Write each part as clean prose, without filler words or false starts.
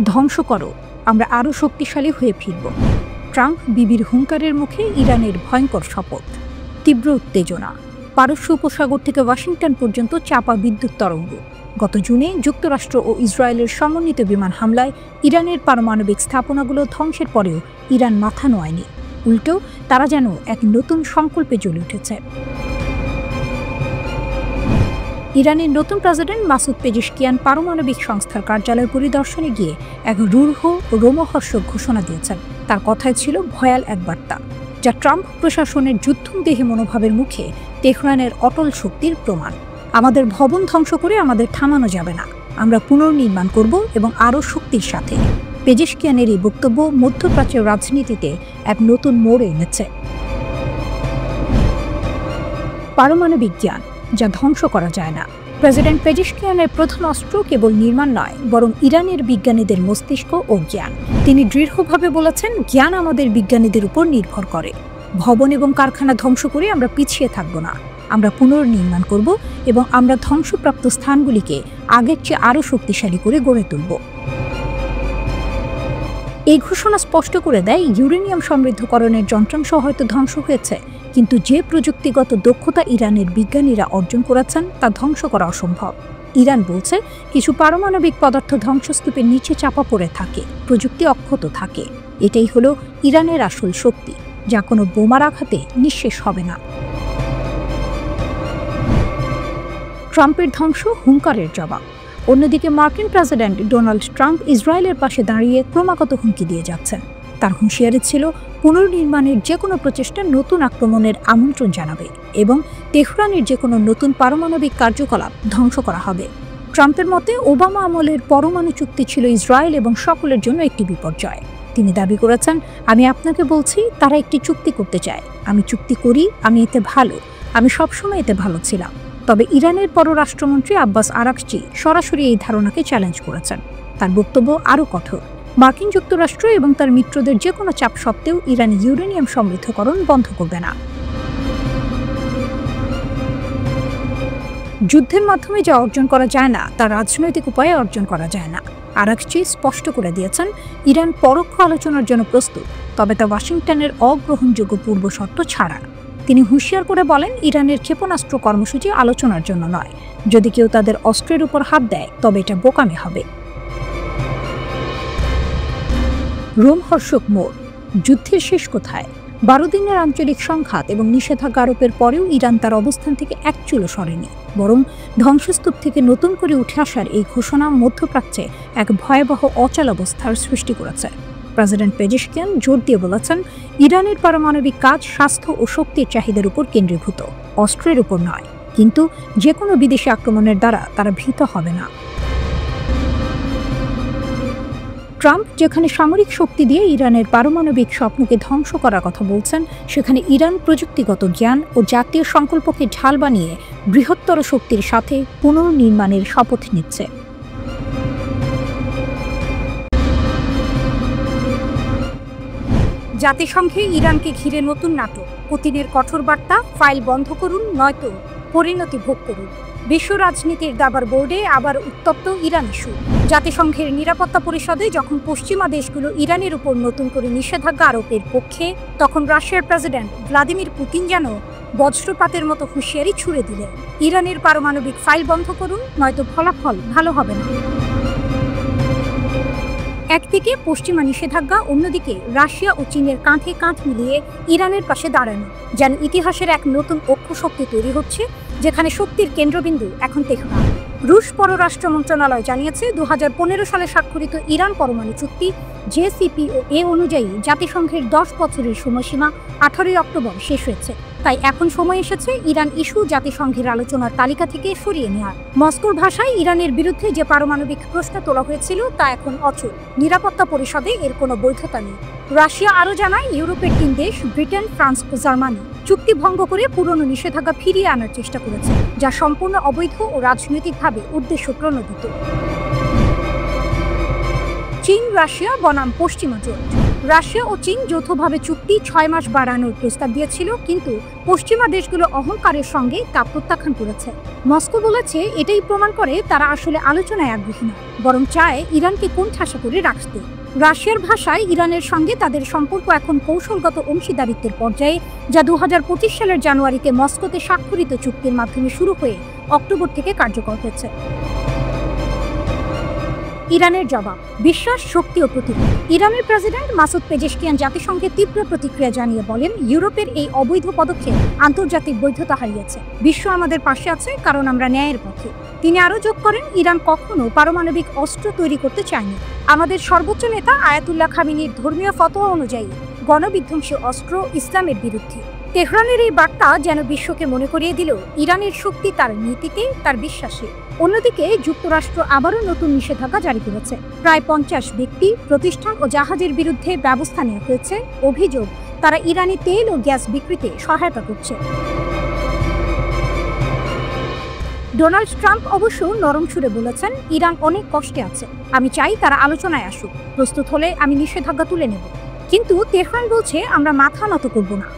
ধ্বংস করো, আমরা আরও শক্তিশালী হয়ে ফিরব। ট্রাম্প বিবির হুঙ্কারের মুখে ইরানের ভয়ঙ্কর শপথ। তীব্র উত্তেজনা, পারস্য উপসাগর থেকে ওয়াশিংটন পর্যন্ত চাপা বিদ্যুৎ তরঙ্গ। গত জুনে যুক্তরাষ্ট্র ও ইসরায়েলের সমন্বিত বিমান হামলায় ইরানের পারমাণবিক স্থাপনাগুলো ধ্বংসের পরেও ইরান মাথা নোয়ায়নি। উল্টো তারা যেন এক নতুন সংকল্পে জ্বলে উঠেছে। ইরানের নতুন প্রেসিডেন্ট মাসুদ পেজেশকিয়ান পারমাণবিক সংস্থার কার্যালয় পরিদর্শনে গিয়ে এক রূঢ় ও রোমহর্ষক ঘোষণা দিয়েছেন। তার কথায় ছিল ভয়াল এক বার্তা, যা ট্রাম্প প্রশাসনের যুদ্ধদেহী মনোভাবের মুখে তেহরানের অটল শক্তির প্রমাণ। আমাদের ভবন ধ্বংস করে আমাদের থামানো যাবে না, আমরা পুনর্নির্মাণ করব এবং আরও শক্তির সাথে। পেজেশকিয়ানের এই বক্তব্য মধ্যপ্রাচ্যের রাজনীতিতে এক নতুন মোড় এনেছে। পারমাণবিক জ্ঞান, যা ধ্বংস করা যায় না। প্রেসিডেন্ট পেজেশকিয়ানের প্রধান অস্ত্র কেবল নির্মাণ নয়, বরং ইরানের বিজ্ঞানীদের মস্তিষ্ক ও জ্ঞান। তিনি দৃঢ়ভাবে বলেছেন, জ্ঞান আমাদের বিজ্ঞানীদের উপর নির্ভর করে। ভবন এবং কারখানা ধ্বংস করে আমরা পিছিয়ে থাকব না, আমরা পুনর্নির্মাণ করব এবং আমরা ধ্বংসপ্রাপ্ত স্থানগুলিকে আগের চেয়ে আরও শক্তিশালী করে গড়ে তুলব। এই ঘোষণা স্পষ্ট করে দেয়, ইউরেনিয়াম সমৃদ্ধকরণের যন্ত্রাংশ হয়তো ধ্বংস হয়েছে, কিন্তু যে প্রযুক্তিগত দক্ষতা ইরানের বিজ্ঞানীরা অর্জন করেছেন তা ধ্বংস করা অসম্ভব। ইরান বলছে, কিছু পারমাণবিক পদার্থ ধ্বংসস্তূপের নিচে চাপা পড়ে থাকে, প্রযুক্তি অক্ষত থাকে। এটাই হলো ইরানের আসল শক্তি, যা কোনো বোমার আঘাতে নিঃশেষ হবে না। ট্রাম্পের ধ্বংস হুঙ্কারের জবাব। অন্যদিকে মার্কিন প্রেসিডেন্ট ডোনাল্ড ট্রাম্প ইসরায়েলের পাশে দাঁড়িয়ে ক্রমাগত হুমকি দিয়ে যাচ্ছেন। তার হুঁশিয়ারি ছিল, পুনর্নির্মাণের যে কোনো প্রচেষ্টা নতুন আক্রমণের আমন্ত্রণ জানাবে এবং তেহরানের যে কোনো নতুন পারমাণবিক কার্যকলাপ ধ্বংস করা হবে। ট্রাম্পের মতে, ওবামা আমলের পরমাণু চুক্তি ছিল ইসরায়েল এবং সকলের জন্য একটি বিপর্যয়। তিনি দাবি করেছেন, আমি আপনাকে বলছি, তারা একটি চুক্তি করতে চায়। আমি চুক্তি করি, আমি এতে ভালো, আমি সবসময় এতে ভালো ছিলাম। তবে ইরানের পররাষ্ট্রমন্ত্রী আব্বাস আরাকচি সরাসরি এই ধারণাকে চ্যালেঞ্জ করেছেন। তার বক্তব্য আরও কঠোর। মার্কিন যুক্তরাষ্ট্র এবং তার মিত্রদের যে কোনো চাপ সত্ত্বেও ইরান ইউরেনিয়াম সমৃদ্ধকরণ বন্ধ করবে না। যুদ্ধের মাধ্যমে যা অর্জন করা যায় না, তা রাজনৈতিক উপায়ে অর্জন করা যায় না। আরাকচি স্পষ্ট করে দিয়েছেন, ইরান পরোক্ষ আলোচনার জন্য প্রস্তুত, তবে তা ওয়াশিংটনের অগ্রহণযোগ্য পূর্ব শর্ত ছাড়া। তিনি হুঁশিয়ার করে বলেন, ইরানের ক্ষেপণাস্ত্র কর্মসূচি আলোচনার জন্য নয়। যদি কেউ তাদের অস্ত্রের উপর হাত দেয়, তবে এটা বোকামি হবে। রোমহর্ষক মোড়, যুদ্ধের শেষ কোথায়? 12 দিনের আঞ্চলিক সংঘাত এবং নিষেধাজ্ঞা আরোপের পরেও ইরান তার অবস্থান থেকে এক চুলও সরেনি, বরং ধ্বংসস্তূপ থেকে নতুন করে উঠে আসার এই ঘোষণা মধ্যপ্রাচ্যে এক ভয়াবহ অচল অবস্থার সৃষ্টি করেছে। প্রেসিডেন্ট পেজেশকিয়ান জোর দিয়ে বলেছেন, ইরানের পারমাণবিক কাজ স্বাস্থ্য ও শক্তির চাহিদার উপর কেন্দ্রীভূত, অস্ত্রের উপর নয়। কিন্তু যে কোনো বিদেশি আক্রমণের দ্বারা তারা ভীত হবে না। ট্রাম্প যেখানে সামরিক শক্তি দিয়ে ইরানের পারমাণবিক স্বপ্নকে ধ্বংস করার কথা বলছেন, সেখানে ইরান প্রযুক্তিগত জ্ঞান ও জাতীয় সংকল্পকে ঢাল বানিয়ে বৃহত্তর শক্তির সাথে পুনর্নির্মাণের শপথ নিচ্ছে। জাতিসংঘে ইরানকে ঘিরে নতুন নাটক। পুতিনের কঠোর বার্তা, ফাইল বন্ধ করুন, নয়তো পরিণতি ভোগ করুন। বিশ্ব রাজনীতির দাবার বোর্ডে আবার উত্তপ্ত ইরান ইস্যু। জাতিসংঘের নিরাপত্তা পরিষদে যখন পশ্চিমা দেশগুলো ইরানের উপর নতুন করে নিষেধাজ্ঞা আরোপের পক্ষে, তখন রাশিয়ার প্রেসিডেন্ট ভ্লাদিমির পুতিন যেন বজ্রপাতের মতো হুঁশিয়ারি ছুড়ে দিলেন, ইরানের পারমাণবিক ফাইল বন্ধ করুন, নয়তো ফলাফল ভালো হবে না। একদিকে পশ্চিমা নিষেধাজ্ঞা, অন্যদিকে রাশিয়া ও চীনের কাঁধে কাঁধ মিলিয়ে ইরানের পাশে দাঁড়ানো, যেন ইতিহাসের এক নতুন অক্ষশক্তি তৈরি হচ্ছে, যেখানে শক্তির কেন্দ্রবিন্দু এখন তেহরান। রুশ পররাষ্ট্র মন্ত্রণালয় জানিয়েছে, 2015 সালে স্বাক্ষরিত ইরান পরমাণু চুক্তি JCPOA অনুযায়ী জাতিসংঘের 10 বছরের সময়সীমা 18 অক্টোবর শেষ হয়েছে। তাই এখন সময় এসেছে ইরান ইস্যু জাতিসংঘের আলোচনার তালিকা থেকে সরিয়ে নেওয়ার। মস্কোর ভাষায়, ইরানের বিরুদ্ধে যে পারমাণবিক প্রশ্ন তোলা হয়েছিল তা এখন অচল। নিরাপত্তা পরিষদে এর কোনো বৈধতা নেই। রাশিয়া আরও জানায়, ইউরোপের 3 দেশ ব্রিটেন, ফ্রান্স ও জার্মানি চুক্তি ভঙ্গ করে পুরনো নিষেধাজ্ঞা ফিরিয়ে আনার চেষ্টা করেছে, যা সম্পূর্ণ অবৈধ ও রাজনৈতিকভাবে উদ্দেশ্য প্রণোদিত। চীন রাশিয়া বনাম পশ্চিমা জোট। রাশিয়া ও চীন যৌথভাবে চুক্তি 6 মাস বাড়ানোর প্রস্তাব দিয়েছিল, কিন্তু পশ্চিমা দেশগুলো অহংকারের সঙ্গে তা প্রত্যাখ্যান করেছে। মস্কো বলেছে এটাই প্রমাণ করে তারা আসলে আলোচনায় আগ্রহী নয়, বরং চায় ইরানকে কোণঠাসা করে রাখতে। রাশিয়ার ভাষায় ইরানের সঙ্গে তাদের সম্পর্ক এখন কৌশলগত অংশীদারিত্বের পর্যায়ে, যা 2025 সালের জানুয়ারিতে মস্কোতে স্বাক্ষরিত চুক্তির মাধ্যমে শুরু হয়ে অক্টোবর থেকে কার্যকর হয়েছে। ইরানের জবাব, বিশ্বাস, শক্তি ও প্রতিরোধ। ইরানের প্রেসিডেন্ট মাসুদ পেজেশকিয়ান জাতিসংঘে তীব্র প্রতিক্রিয়া জানিয়ে বলেন, ইউরোপের এই অবৈধ পদক্ষেপ আন্তর্জাতিক বৈধতা হারিয়েছে। বিশ্ব আমাদের পাশে আছে কারণ আমরা ন্যায়ের পক্ষে। তিনি আরও যোগ করেন, ইরান কখনো পারমাণবিক অস্ত্র তৈরি করতে চায়নি। আমাদের সর্বোচ্চ নেতা আয়াতুল্লাহ খামেনির ধর্মীয় ফতোয়া অনুযায়ী গণবিধ্বংসী অস্ত্র ইসলামের বিরুদ্ধে। তেহরানের এই বার্তা যেন বিশ্বকে মনে করিয়ে দিল ইরানের শক্তি তার নীতিতে, তার বিশ্বাসে। অন্যদিকে যুক্তরাষ্ট্র আবারও নতুন নিষেধাজ্ঞা জারি করেছে। প্রায় 50 ব্যক্তি, প্রতিষ্ঠান ও জাহাজের বিরুদ্ধে ব্যবস্থা নেওয়া হয়েছে। অভিযোগ, তারা ইরানি তেল ও গ্যাস বিক্রিতে সহায়তা করছে। ডোনাল্ড ট্রাম্প অবশ্য নরম সুরে বলেছেন, ইরান অনেক কষ্টে আছে, আমি চাই তারা আলোচনায় আসুক, প্রস্তুত হলে আমি নিষেধাজ্ঞা তুলে নেব। কিন্তু তেহরান বলছে, আমরা মাথা নত করব না।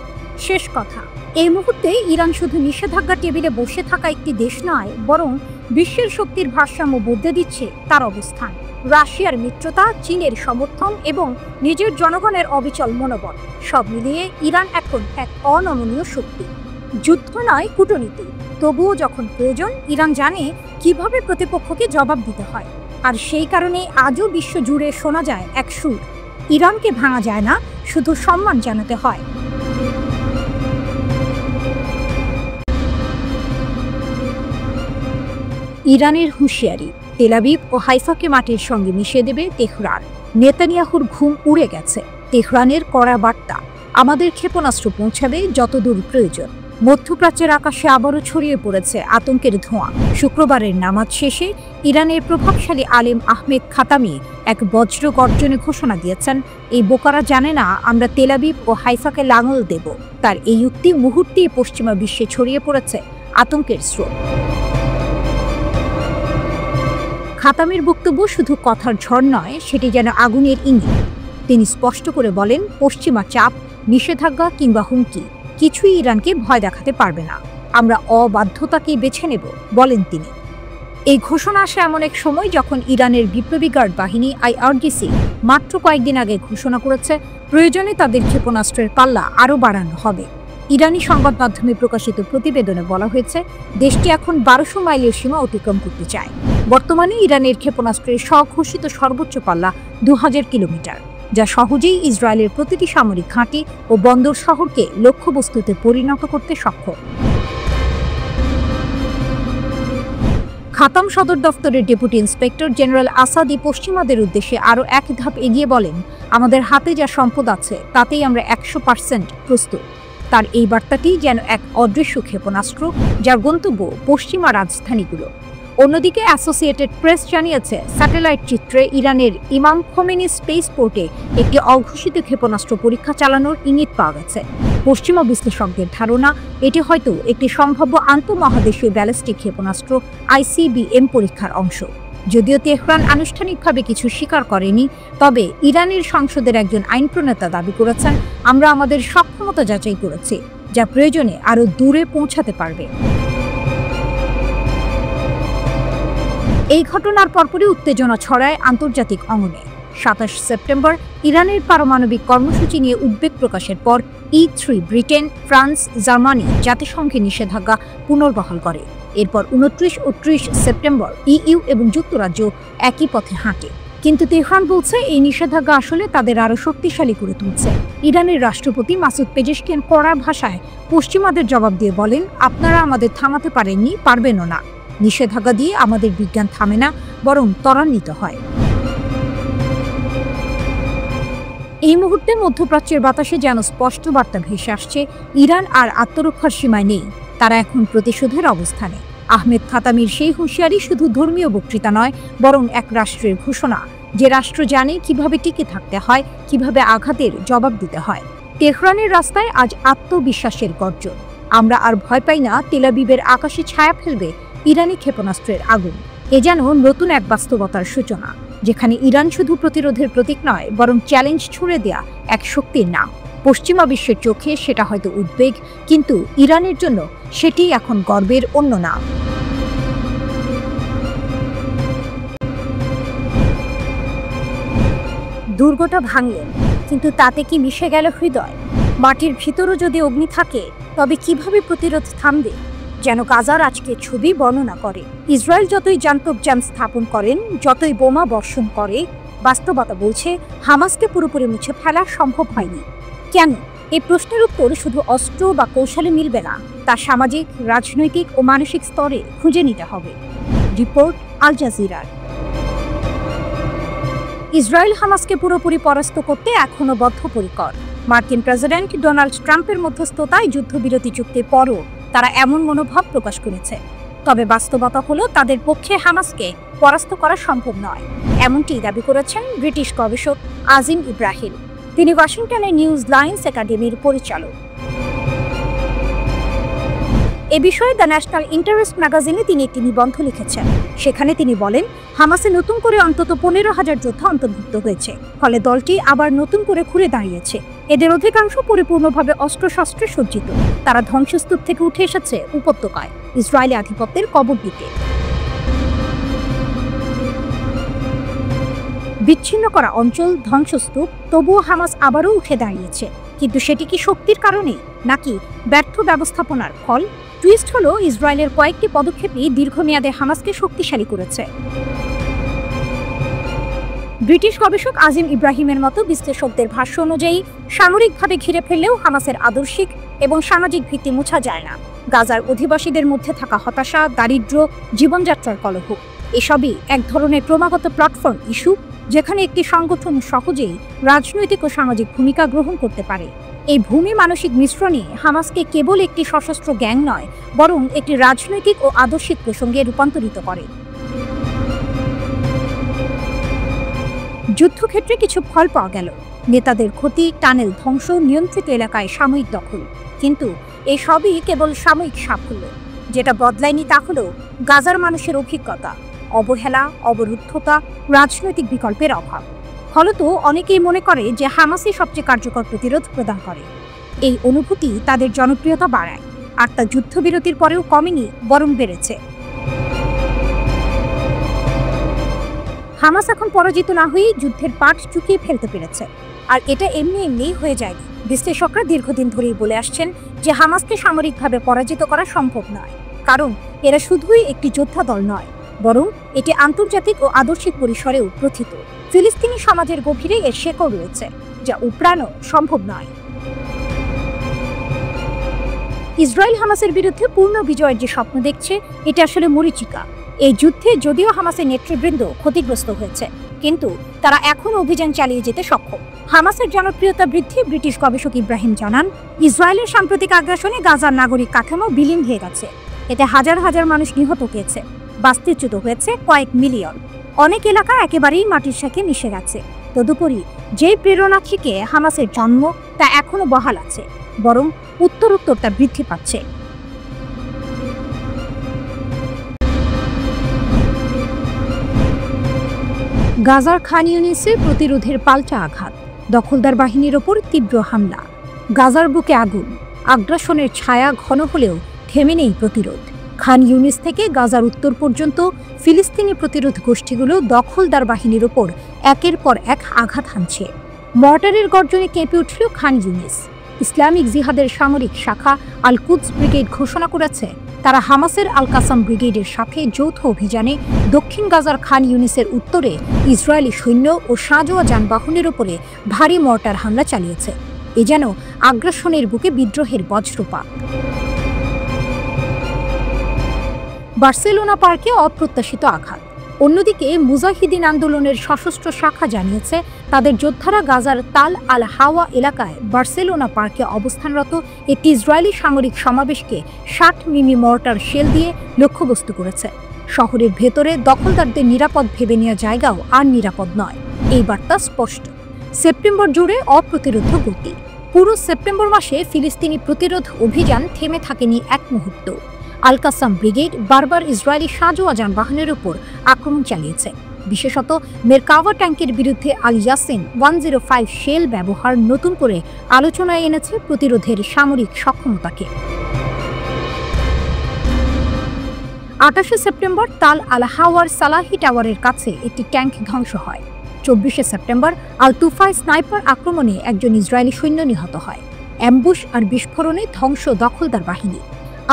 শেষ কথা, এই মুহূর্তে ইরান শুধু নিষেধাজ্ঞা টেবিলে বসে থাকা একটি দেশ নয়, বরং বিশ্বের শক্তির ভারসাম্য বদলে দিচ্ছে তার অবস্থান। রাশিয়ার মিত্রতা, চীনের সমর্থন এবং নিজের জনগণের অবিচল মনোবল, সব মিলিয়ে ইরান এখন এক অনমনীয় শক্তি। যুদ্ধ নয়, কূটনীতি। তবুও যখন প্রয়োজন, ইরান জানে কিভাবে প্রতিপক্ষকে জবাব দিতে হয়। আর সেই কারণে আজও বিশ্ব জুড়ে শোনা যায় এক সুর, ইরানকে ভাঙা যায় না, শুধু সম্মান জানাতে হয়। ইরানের হুঁশিয়ারি, তেল আবিব ও হাইফাকে মাটির সঙ্গে মিশিয়ে দেবে তেহরান। নেতানিয়াহুর ঘুম উড়ে গেছে। তেহরানের কড়া বার্তা, আমাদের ক্ষেপণাস্ত্র পৌঁছাবে যতদূর প্রয়োজন। মধ্যপ্রাচ্যের আকাশে আবারও ছড়িয়ে পড়েছে আতঙ্কের ধোঁয়া। শুক্রবারের নামাজ শেষে ইরানের প্রভাবশালী আলেম আহমেদ খাতামি এক বজ্র গর্জনে ঘোষণা দিয়েছেন, এই বোকারা জানে না আমরা তেল আবিব ও হাইফাকে লাঙল দেব। তার এই উক্তি মুহূর্তেই পশ্চিমা বিশ্বে ছড়িয়ে পড়েছে আতঙ্কের স্রোত। খাতামির বক্তব্য শুধু কথার ঝড় নয়, সেটি যেন আগুনের ইঙ্গিত। তিনি স্পষ্ট করে বলেন, পশ্চিমা চাপ, নিষেধাজ্ঞা কিংবা হুমকি কিছুই ইরানকে ভয় দেখাতে পারবে না। আমরা অবাধ্যতাকেই বেছে নেব, বলেন তিনি। এই ঘোষণা আসে এমন এক সময় যখন ইরানের বিপ্লবী গার্ড বাহিনী আইআরজিসি মাত্র কয়েকদিন আগে ঘোষণা করেছে, প্রয়োজনে তাদের ক্ষেপণাস্ত্রের পাল্লা আরও বাড়ানো হবে। ইরানি সংবাদ মাধ্যমে প্রকাশিত প্রতিবেদনে বলা হয়েছে, দেশটি এখন 1200 মাইলের সীমা অতিক্রম করতে চায়। বর্তমানে ইরানের ক্ষেপণাস্ত্রের স্বঘোষিত সর্বোচ্চ পাল্লা 2000 কিলোমিটার, যা সহজেই ইসরায়েলের প্রতিটি সামরিক ঘাঁটি ও বন্দর শহরকে লক্ষ্যবস্তুতে পরিণত করতে সক্ষম। খাতাম সদর দফতরের ডেপুটি ইন্সপেক্টর জেনারেল আসাদি পশ্চিমাদের উদ্দেশ্যে আরও এক ধাপ এগিয়ে বলেন, আমাদের হাতে যা সম্পদ আছে তাতেই আমরা 100% প্রস্তুত। তার এই বার্তাটি যেন এক অদৃশ্য ক্ষেপণাস্ত্র, যার গন্তব্য পশ্চিমা রাজধানীগুলো। অন্যদিকে অ্যাসোসিয়েটেড প্রেস জানিয়েছে, স্যাটেলাইট চিত্রে ইরানের ইমাম খোমেনি স্পেস পোর্টে একটি অঘোষিত ক্ষেপণাস্ত্র পরীক্ষা চালানোর ইঙ্গিত পাওয়া গেছে। পশ্চিমা বিশ্লেষকদের ধারণা, এটি হয়তো একটি সম্ভাব্য আন্তঃমহাদেশীয় ব্যালিস্টিক ক্ষেপণাস্ত্র ICBM পরীক্ষার অংশ। যদিও তেহরান আনুষ্ঠানিকভাবে কিছু স্বীকার করেনি, তবে ইরানের সংসদের একজন আইন প্রণেতা দাবি করেছেন, আমরা আমাদের সক্ষমতা যাচাই করেছি, যা প্রয়োজনে আরও দূরে পৌঁছাতে পারবে। এই ঘটনার পরপরই উত্তেজনা ছড়ায় আন্তর্জাতিক অঙ্গনে। 27 সেপ্টেম্বর ইরানের পারমাণবিক কর্মসূচি নিয়ে উদ্বেগ প্রকাশের পর E3 ব্রিটেন, ফ্রান্স, জার্মানি জাতিসংঘে নিষেধাজ্ঞা পুনর্বহাল করে। এরপর 29 ও 30 সেপ্টেম্বর EU এবং যুক্তরাজ্য একই পথে হাঁটে। কিন্তু তেহরান বলছে, এই নিষেধাজ্ঞা আসলে তাদের আরও শক্তিশালী করে তুলছে। ইরানের রাষ্ট্রপতি মাসুদ পেজেশকিয়ান কড়া ভাষায় পশ্চিমাদের জবাব দিয়ে বলেন, আপনারা আমাদের থামাতে পারেননি, পারবেনও না। নিষেধাজ্ঞা দিয়ে আমাদের বিজ্ঞান থামে না, বরং ত্বরান্বিত হয়। এই মুহূর্তে মধ্যপ্রাচ্যের বাতাসে যেন স্পষ্ট বার্তা ভেসে আসছে, ইরান আর আত্মরক্ষার সীমায় নেই, তারা এখন প্রতিশোধের অবস্থানে। আহমেদ খাতামির সেই হুঁশিয়ারি শুধু ধর্মীয় বক্তৃতা নয়, বরং এক রাষ্ট্রের ঘোষণা, যে রাষ্ট্র জানে কিভাবে টিকে থাকতে হয়, কিভাবে আঘাতের জবাব দিতে হয়। তেহরানের রাস্তায় আজ আত্মবিশ্বাসের গর্জন। আমরা আর ভয় পাই না, তেল আবিবের আকাশে ছায়া ফেলবে ইরানি ক্ষেপণাস্ত্রের আগুন। এ যেন নতুন এক বাস্তবতার সূচনা। যেখানে ইরান শুধু প্রতিরোধের প্রতীক নয়, বরং চ্যালেঞ্জ ছুড়ে দেয়া এক শক্তির নাম। পশ্চিমা বিশ্বের চোখে সেটা হয়তো উদ্বেগ, কিন্তু ইরানের জন্য সেটি এখন গর্বের অন্য নাম। দুর্গটা ভাঙলেন, কিন্তু তাতে কি মিশে গেল হৃদয়? মাটির ভিতরও যদি অগ্নি থাকে, তবে কিভাবে প্রতিরোধ থামবে? যেন গাজার আজকের ছবি বর্ণনা করে। ইসরায়েল যতই জান্তব স্থাপন করেন, যতই বোমা বর্ষণ করে, বাস্তবতা বলছে হামাসকে পুরোপুরি মুছে ফেলা সম্ভব হয়নি। কেন? এই প্রশ্নের উত্তর শুধু অস্ত্র বা কৌশলে মিলবে না, তা সামাজিক, রাজনৈতিক ও মানসিক স্তরে খুঁজে নিতে হবে। রিপোর্ট আল জাজিরার। ইসরায়েল হামাসকে পুরোপুরি পরাস্ত করতে এখনও বদ্ধপরিকর। মার্কিন প্রেসিডেন্ট ডোনাল্ড ট্রাম্পের মধ্যস্থতায় যুদ্ধবিরতি চুক্তির পরও তারা এমন মনোভাব প্রকাশ করেছে। তবে বাস্তবতা হলো তাদের পক্ষে হামাসকে পরাস্ত করা সম্ভব নয়, এমনটি দাবি করেছেন ব্রিটিশ গবেষক আজিম ইব্রাহিম। তিনি ওয়াশিংটনের নিউজ লাইন্স একাডেমির পরিচালক। এ বিষয়ে দ্য ন্যাশনাল ইন্টারেস্ট ম্যাগাজিনে তিনি একটি নিবন্ধ লিখেছেন। সেখানে তিনি বলেন, হামাসে নতুন করে অন্তত 15,000 যোদ্ধা অন্তর্ভুক্ত হয়েছে, ফলে দলটি আবার নতুন করে ঘুরে দাঁড়িয়েছে। এদের অধিকাংশ পরিপূর্ণভাবে অস্ত্রশস্ত্রে সজ্জিত। তারা ধ্বংসস্তূপ থেকে উঠে এসেছে উপত্যকায়, ইসরায়েলি আধিপত্যের কবর দিতে। বিচ্ছিন্ন করা অঞ্চল, ধ্বংসস্তূপ, তবুও হামাস আবারও উঠে দাঁড়িয়েছে। কিন্তু সেটি কি শক্তির কারণে, নাকি ব্যর্থ ব্যবস্থাপনার ফল? টুইস্ট হলো, ইসরায়েলের কয়েকটি পদক্ষেপই দীর্ঘমেয়াদে হামাসকে শক্তিশালী করেছে। ব্রিটিশ গবেষক আজিম ইব্রাহিমের মতো বিশ্লেষকদের ভাষ্য অনুযায়ী, সামরিকভাবে ঘিরে ফেললেও হামাসের আদর্শিক এবং সামাজিক ভিত্তি মোছা যায় না। গাজার অধিবাসীদের মধ্যে থাকা হতাশা, দারিদ্র্য, জীবনযাত্রার কলহ, এসবই এক ধরনের ক্রমাগত প্ল্যাটফর্ম ইস্যু, যেখানে একটি সংগঠন সহজেই রাজনৈতিক ও সামাজিক ভূমিকা গ্রহণ করতে পারে। এই ভূমি মানসিক মিশ্রণই হামাসকে কেবল একটি সশস্ত্র গ্যাং নয়, বরং একটি রাজনৈতিক ও আদর্শিক প্রসঙ্গে রূপান্তরিত করে। যুদ্ধক্ষেত্রে কিছু ফল পাওয়া গেল, নেতাদের ক্ষতি, টানেল ধ্বংস, নিয়ন্ত্রিত এলাকায় সাময়িক দখল। কিন্তু এই সবই কেবল সাময়িক সাফল্য। যেটা বদলায়নি তা হলো গাজার মানুষের অভিজ্ঞতা, অবহেলা, অবরুদ্ধতা, রাজনৈতিক বিকল্পের অভাব। ফলত অনেকেই মনে করে যে হামাসই সবচেয়ে কার্যকর প্রতিরোধ প্রদান করে। এই অনুভূতি তাদের জনপ্রিয়তা বাড়ায়, আর তা যুদ্ধবিরতির পরেও কমেনি, বরং বেড়েছে। হামাস এখন পরাজিত না হয়েই যুদ্ধের পাট চুকিয়ে ফেলতে পেরেছে, আর এটা এমনিই হয়ে যায়নি। বিশ্লেষকরা দীর্ঘদিন ধরেই বলে আসছেন যে হামাসকে সামরিকভাবে পরাজিত করা সম্ভব নয়, কারণ এরা শুধুই একটি যোদ্ধা দল নয়, বরং এটি আন্তর্জাতিক ও আদর্শিক পরিসরেও প্রথিত। ফিলিস্তিনি সমাজের গভীরে এর শেকড় রয়েছে, যা উপড়ানো সম্ভব নয়। ইসরায়েল হামাসের বিরুদ্ধে পূর্ণ বিজয়ের যে স্বপ্ন দেখছে, এটা আসলে মরীচিকা। এই যুদ্ধে যদিও হামাসের নেতৃবৃন্দ ক্ষতিগ্রস্ত হয়েছে, কিন্তু তারা এখন অভিযান চালিয়ে যেতে সক্ষম। হামাসের জনপ্রিয়তা বৃদ্ধি। ব্রিটিশ গবেষক ইব্রাহিম জানান, ইসরায়েলের সাম্প্রতিক আগ্রাসনে গাজার নাগরিক কাঠামো বিলীন হয়ে গেছে। এতে হাজার হাজার মানুষ নিহত হয়েছে, বাস্তুচ্যুত হয়েছে কয়েক মিলিয়ন। অনেক এলাকা একেবারেই মাটির সাথে মিশে গেছে। তদুপরি যে প্রেরণা থেকে হামাসের জন্ম, তা এখনো বহাল আছে, বরং উত্তরোত্তর তা বৃদ্ধি পাচ্ছে। গাজার খান ইউনিসে প্রতিরোধের পাল্টা আঘাত, দখলদার বাহিনীর ওপর তীব্র হামলা। গাজার বুকে আগুন, আগ্রাসনের ছায়া ঘন হলেও থেমে নেই প্রতিরোধ। খান ইউনিস থেকে গাজার উত্তর পর্যন্ত ফিলিস্তিনি প্রতিরোধ গোষ্ঠীগুলো দখলদার বাহিনীর ওপর একের পর এক আঘাত হানছে। মর্টারের গর্জনে কেঁপে উঠল খান ইউনিস। ইসলামিক জিহাদের সামরিক শাখা আল কুদস ব্রিগেড ঘোষণা করেছে তারা হামাসের আল কাসাম ব্রিগেডের সাথে যৌথ অভিযানে দক্ষিণ গাজার খান ইউনিসের উত্তরে ইসরায়েলি সৈন্য ও সাঁজোয়া যানবাহনের ওপরে ভারী মর্টার হামলা চালিয়েছে। এ যেন আগ্রাসনের বুকে বিদ্রোহের বজ্রপাত। বার্সেলোনা পার্কে অপ্রত্যাশিত আঘাত। অন্যদিকে মুজাহিদিন আন্দোলনের সশস্ত্র শাখা জানিয়েছে তাদের যোদ্ধারা গাজার তাল আল হাওয়া এলাকায় বার্সেলোনা পার্কে অবস্থানরত একটি ইসরায়েলি সামরিক সমাবেশকে 60 মিমি মর্টার শেল দিয়ে লক্ষ্যবস্তু করেছে। শহরের ভেতরে দখলদারদের নিরাপদ ভেবে নেওয়া জায়গাও আর নিরাপদ নয়, এই বার্তা স্পষ্ট। সেপ্টেম্বর জুড়ে অপ্রতিরোধ গতি। পুরো সেপ্টেম্বর মাসে ফিলিস্তিনি প্রতিরোধ অভিযান থেমে থাকেনি এক মুহূর্ত। আল কাসাম ব্রিগেড বারবার ইসরায়েলি সাঁজোয়া যানবাহনের উপর আক্রমণ চালিয়েছে। বিশেষত মেরকাভা ট্যাঙ্কের বিরুদ্ধে আল ইয়াসিন 105 শেল ব্যবহার নতুন করে আলোচনায় এনেছে প্রতিরোধের সামরিক সক্ষমতাকে। 28 সেপ্টেম্বর তাল আল হাওয়ার সালাহি টাওয়ারের কাছে একটি ট্যাঙ্ক ধ্বংস হয়। 24 সেপ্টেম্বর আল তুফায় স্নাইপার আক্রমণে একজন ইসরায়েলি সৈন্য নিহত হয়। অ্যাম্বুশ আর বিস্ফোরণে ধ্বংস দখলদার বাহিনী।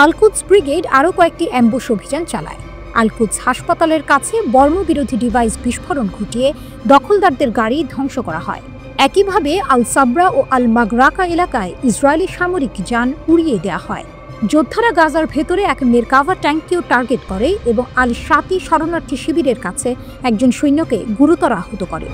আল-কুদস ব্রিগেড আরও কয়েকটি অ্যাম্বুশ অভিযান চালায়। আল-কুদস হাসপাতালের কাছে বর্মবিরোধী ডিভাইস বিস্ফোরণ ঘটিয়ে দখলদারদের গাড়ি ধ্বংস করা হয়। একইভাবে আল সাবরা ও আল মাগরাকা এলাকায় ইসরায়েলি সামরিক যান উড়িয়ে দেওয়া হয়। যোদ্ধারা গাজার ভেতরে এক মেরকাভা ট্যাঙ্ককেও টার্গেট করে এবং আল শাতি শরণার্থী শিবিরের কাছে একজন সৈন্যকে গুরুতর আহত করে।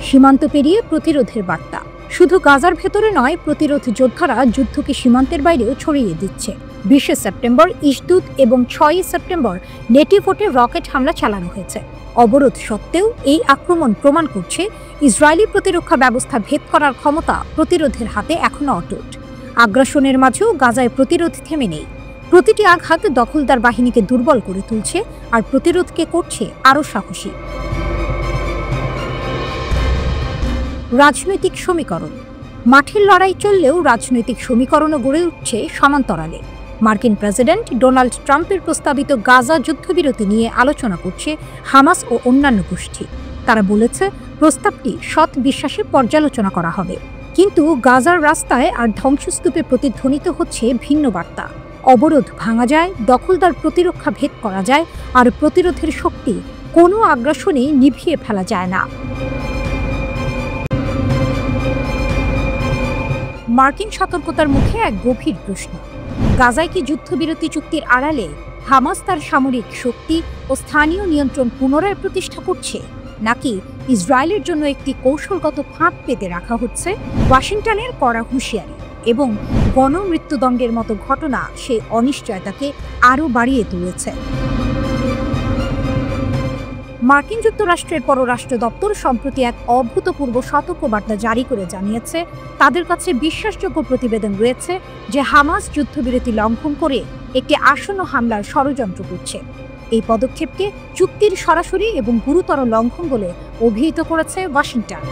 সীমান্ত পেরিয়ে প্রতিরোধের বার্তা। শুধু গাজার ভেতরে নয়, প্রতিরোধ যোদ্ধারা যুদ্ধকে সীমান্তের বাইরেও ছড়িয়ে দিচ্ছে। 20 সেপ্টেম্বর ইশদুদ এবং 6 সেপ্টেম্বর নেটিভোটে রকেট হামলা চালানো হয়েছে। অবরোধ সত্ত্বেও এই আক্রমণ প্রমাণ করছে ইসরায়েলি প্রতিরক্ষা ব্যবস্থা ভেদ করার ক্ষমতা প্রতিরোধের হাতে এখনো অটুট। আগ্রাসনের মাঝেও গাজায় প্রতিরোধ থেমে নেই। প্রতিটি আঘাত দখলদার বাহিনীকে দুর্বল করে তুলছে আর প্রতিরোধকে করছে আরও সাহসী। রাজনৈতিক সমীকরণ। মাঠের লড়াই চললেও রাজনৈতিক সমীকরণও গড়ে উঠছে সমান্তরালে। মার্কিন প্রেসিডেন্ট ডোনাল্ড ট্রাম্পের প্রস্তাবিত গাজা যুদ্ধবিরতি নিয়ে আলোচনা করছে হামাস ও অন্যান্য গোষ্ঠী। তারা বলেছে প্রস্তাবটি সৎ বিশ্বাসে পর্যালোচনা করা হবে। কিন্তু গাজার রাস্তায় আর ধ্বংসস্তূপে প্রতিধ্বনিত হচ্ছে ভিন্ন বার্তা। অবরোধ ভাঙা যায়, দখলদার প্রতিরক্ষা ভেদ করা যায়, আর প্রতিরোধের শক্তি কোনো আগ্রাসনে নিভিয়ে ফেলা যায় না। মার্কিন সতর্কতার মুখে এক গভীর প্রশ্ন। গাজায় কি যুদ্ধবিরতি চুক্তির আড়ালে হামাস তার সামরিক শক্তি ও স্থানীয় নিয়ন্ত্রণ পুনরায় প্রতিষ্ঠা করছে, নাকি ইসরায়েলের জন্য একটি কৌশলগত ফাঁদ পেতে রাখা হচ্ছে? ওয়াশিংটনের কড়া হুঁশিয়ারি এবং গণমৃত্যুদণ্ডের মতো ঘটনা সেই অনিশ্চয়তাকে আরও বাড়িয়ে তুলেছে। মার্কিন যুক্তরাষ্ট্রের পররাষ্ট্র দপ্তর সম্প্রতি এক অভূতপূর্ব সতর্কবার্তা জারি করে জানিয়েছে তাদের কাছে বিশ্বাসযোগ্য প্রতিবেদন রয়েছে যে হামাস যুদ্ধবিরতি লঙ্ঘন করে একটি আসন্ন হামলার ষড়যন্ত্র করছে। এই পদক্ষেপকে চুক্তির সরাসরি এবং গুরুতর লঙ্ঘন বলে অভিহিত করেছে ওয়াশিংটন।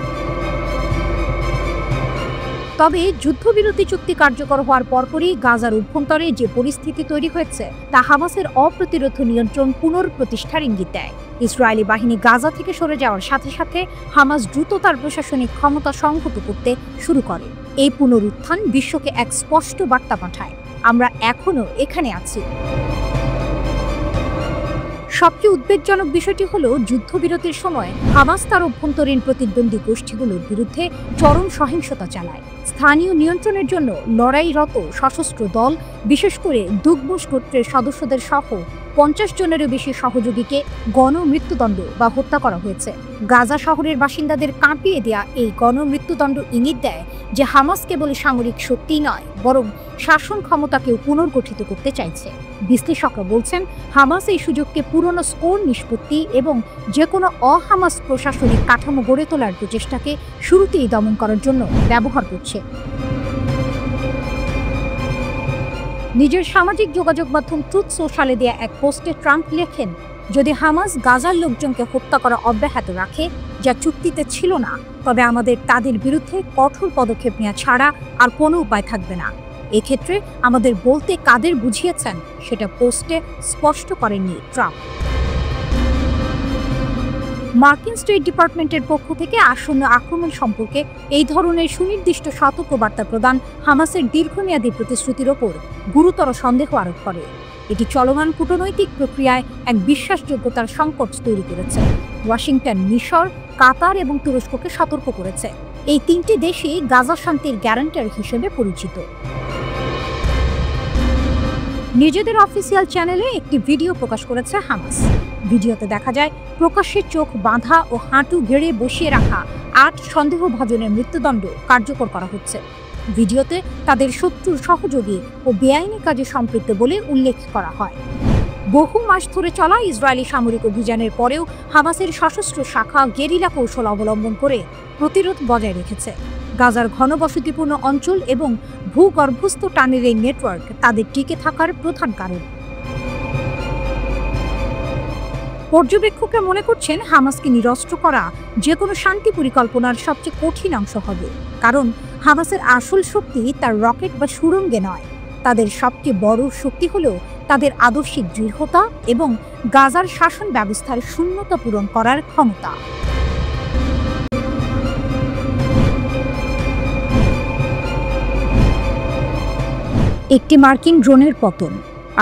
তবে যুদ্ধবিরতি চুক্তি কার্যকর হওয়ার পরপরই গাজার অভ্যন্তরে যে পরিস্থিতি তৈরি হয়েছে তা হামাসের অপ্রতিরোধ নিয়ন্ত্রণ পুনঃপ্রতিষ্ঠার ইঙ্গিত দেয়। ইসরায়েলি বাহিনী গাজা থেকে সরে যাওয়ার সাথে সাথে হামাস দ্রুত তার প্রশাসনিক ক্ষমতা সংহত করতে শুরু করে। এই পুনরুত্থান বিশ্বকে এক স্পষ্ট বার্তা পাঠায়, আমরা এখনো এখানে আছি। সবচেয়ে উদ্বেগজনক বিষয়টি হলো যুদ্ধবিরতির সময় হামাস তার অভ্যন্তরীণ প্রতিদ্বন্দ্বী গোষ্ঠীগুলোর বিরুদ্ধে চরম সহিংসতা চালায়। স্থানীয় নিয়ন্ত্রণের জন্য লড়াইরত সশস্ত্র দল, বিশেষ করে দুগমুশ গোত্রের সদস্যদের সহ 50 জনেরও বেশি সহযোগীকে গণমৃত্যুদণ্ড বা হত্যা করা হয়েছে। গাজা শহরের বাসিন্দাদের কাঁপিয়ে দেয়া এই গণমৃত্যুদণ্ড ইঙ্গিত দেয় যে হামাস কেবল সামরিক শক্তি নয়, বরং শাসন ক্ষমতাকেও পুনর্গঠিত করতে চাইছে। বিশ্লেষকরা বলছেন হামাস এই সুযোগকে পুরনো স্কোর নিষ্পত্তি এবং যে কোনো অহামাস প্রশাসনিক কাঠামো গড়ে তোলার প্রচেষ্টাকে শুরুতেই দমন করার জন্য ব্যবহার করছে। নিজের সামাজিক যোগাযোগ মাধ্যম ট্রুথ সোশ্যালে দেয়া এক পোস্টে ট্রাম্প লেখেন, যদি হামাস গাজার লোকজনকে হত্যা করা অব্যাহত রাখে, যা চুক্তিতে ছিল না, তবে আমাদের তাদের বিরুদ্ধে কঠোর পদক্ষেপ নেওয়া ছাড়া আর কোনো উপায় থাকবে না। এক্ষেত্রে আমাদের বলতে কাদের বুঝিয়েছেন সেটা পোস্টে স্পষ্ট করেননি ট্রাম্প। মার্কিন স্টেট ডিপার্টমেন্টের পক্ষ থেকে আসন্ন আক্রমণ সম্পর্কে এই ধরনের সুনির্দিষ্ট সতর্কবার্তা প্রদান হামাসের দীর্ঘমেয়াদী প্রতিশ্রুতির ওপর গুরুতর সন্দেহ আরোপ করে। এটি চলমান কূটনৈতিক প্রক্রিয়ায় এক বিশ্বাসযোগ্যতার সংকট তৈরি করেছে। ওয়াশিংটন মিশর, কাতার এবং তুরস্ককে সতর্ক করেছে। এই তিনটি দেশই গাজা শান্তির গ্যারান্টার হিসেবে পরিচিত। নিজেদের অফিসিয়াল চ্যানেলে একটি ভিডিও প্রকাশ করেছে হামাস। ভিডিওতে দেখা যায় প্রকাশ্যে চোখ বাঁধা ও হাঁটু গেড়ে বসিয়ে রাখা 8 সন্দেহভাজনের মৃত্যুদণ্ড কার্যকর করা হচ্ছে। ভিডিওতে তাদের শত্রুর সহযোগী ও বেআইনি কাজে সম্পৃক্ত বলে উল্লেখ করা হয়। বহু মাস ধরে চলা ইসরায়েলি সামরিক অভিযানের পরেও হামাসের সশস্ত্র শাখা গেরিলা কৌশল অবলম্বন করে প্রতিরোধ বজায় রেখেছে। গাজার ঘনবসতিপূর্ণ অঞ্চল এবং ভূগর্ভস্থ টানেল এই নেটওয়ার্ক তাদের টিকে থাকার প্রধান কারণ। পর্যবেক্ষকরা মনে করছেন হামাসকে নিরস্ত্র করা যে কোনো শান্তি পরিকল্পনার সবচেয়ে কঠিন অংশ হবে, কারণ হামাসের আসল শক্তি তার রকেট বা সুড়ঙ্গে নয়। তাদের সবচেয়ে বড় শক্তি হল তাদের আদর্শিক দৃঢ়তা এবং গাজার শাসন ব্যবস্থার শূন্যতা পূরণ করার ক্ষমতা। একটি মার্কিন ড্রোনের পতন,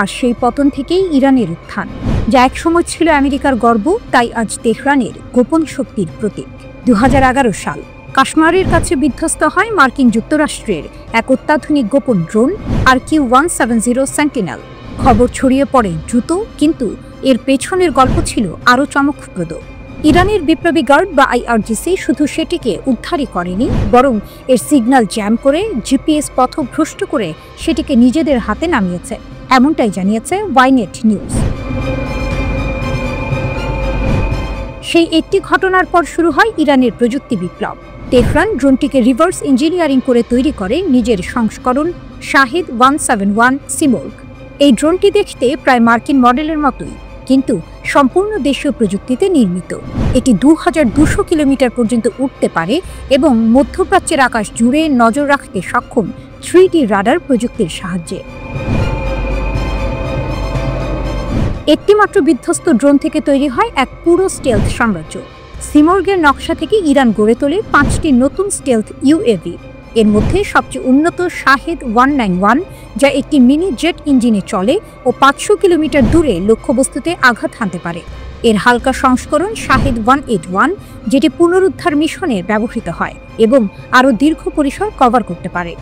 আর সেই পতন থেকেই ইরানের উত্থান, যা একসময় ছিল আমেরিকার গর্ব, তাই আজ তেহরানের গোপন শক্তির প্রতীক। 2011 সাল কাশ্মীরের কাছে বিধ্বস্ত হয় মার্কিন যুক্তরাষ্ট্রের এক অত্যাধুনিক গোপন ড্রোন RQ-170 সেন্টিনেল। খবর ছড়িয়ে পড়ে দ্রুত, কিন্তু এর পেছনের গল্প ছিল আরও চমকপ্রদ। ইরানের বিপ্লবী গার্ড বা IRGC শুধু সেটিকে উদ্ধারই করেনি, বরং এর সিগন্যাল জ্যাম করে GPS পথভ্রষ্ট করে সেটিকে নিজেদের হাতে নামিয়েছে, এমনটাই জানিয়েছে ওয়াইনেট নিউজ। সেই একটি ঘটনার পর শুরু হয় ইরানের প্রযুক্তি বিপ্লব। তেহরান ড্রোনটিকে রিভার্স ইঞ্জিনিয়ারিং করে তৈরি করে নিজের সংস্করণ শাহেদ 171 সিমোর্গ। এই ড্রোনটি দেখতে প্রায় মার্কিন মডেলের মতোই, কিন্তু সম্পূর্ণ দেশীয় প্রযুক্তিতে নির্মিত। এটি 2200 কিলোমিটার পর্যন্ত উঠতে পারে এবং মধ্যপ্রাচ্যের আকাশ জুড়ে নজর রাখতে সক্ষম 3D রাডার প্রযুক্তির সাহায্যে। একটি মাত্র বিধ্বস্ত ড্রোন থেকে তৈরি হয় এক পুরো স্টেলথ সাম্রাজ্য। সিমোর্গের নকশা থেকে ইরান গড়ে তোলে 5টি নতুন স্টেলথ UAV। এর মধ্যে সবচেয়ে উন্নত শাহেদ 191, যা একটি মিনি জেট ইঞ্জিনে চলে ও 500 কিলোমিটার দূরে লক্ষ্যবস্তুতে আঘাত হানতে পারে। এর হালকা সংস্করণ শাহেদ 181, যেটি পুনরুদ্ধার মিশনে ব্যবহৃত হয় এবং আরও দীর্ঘ পরিসর কভার করতে পারে।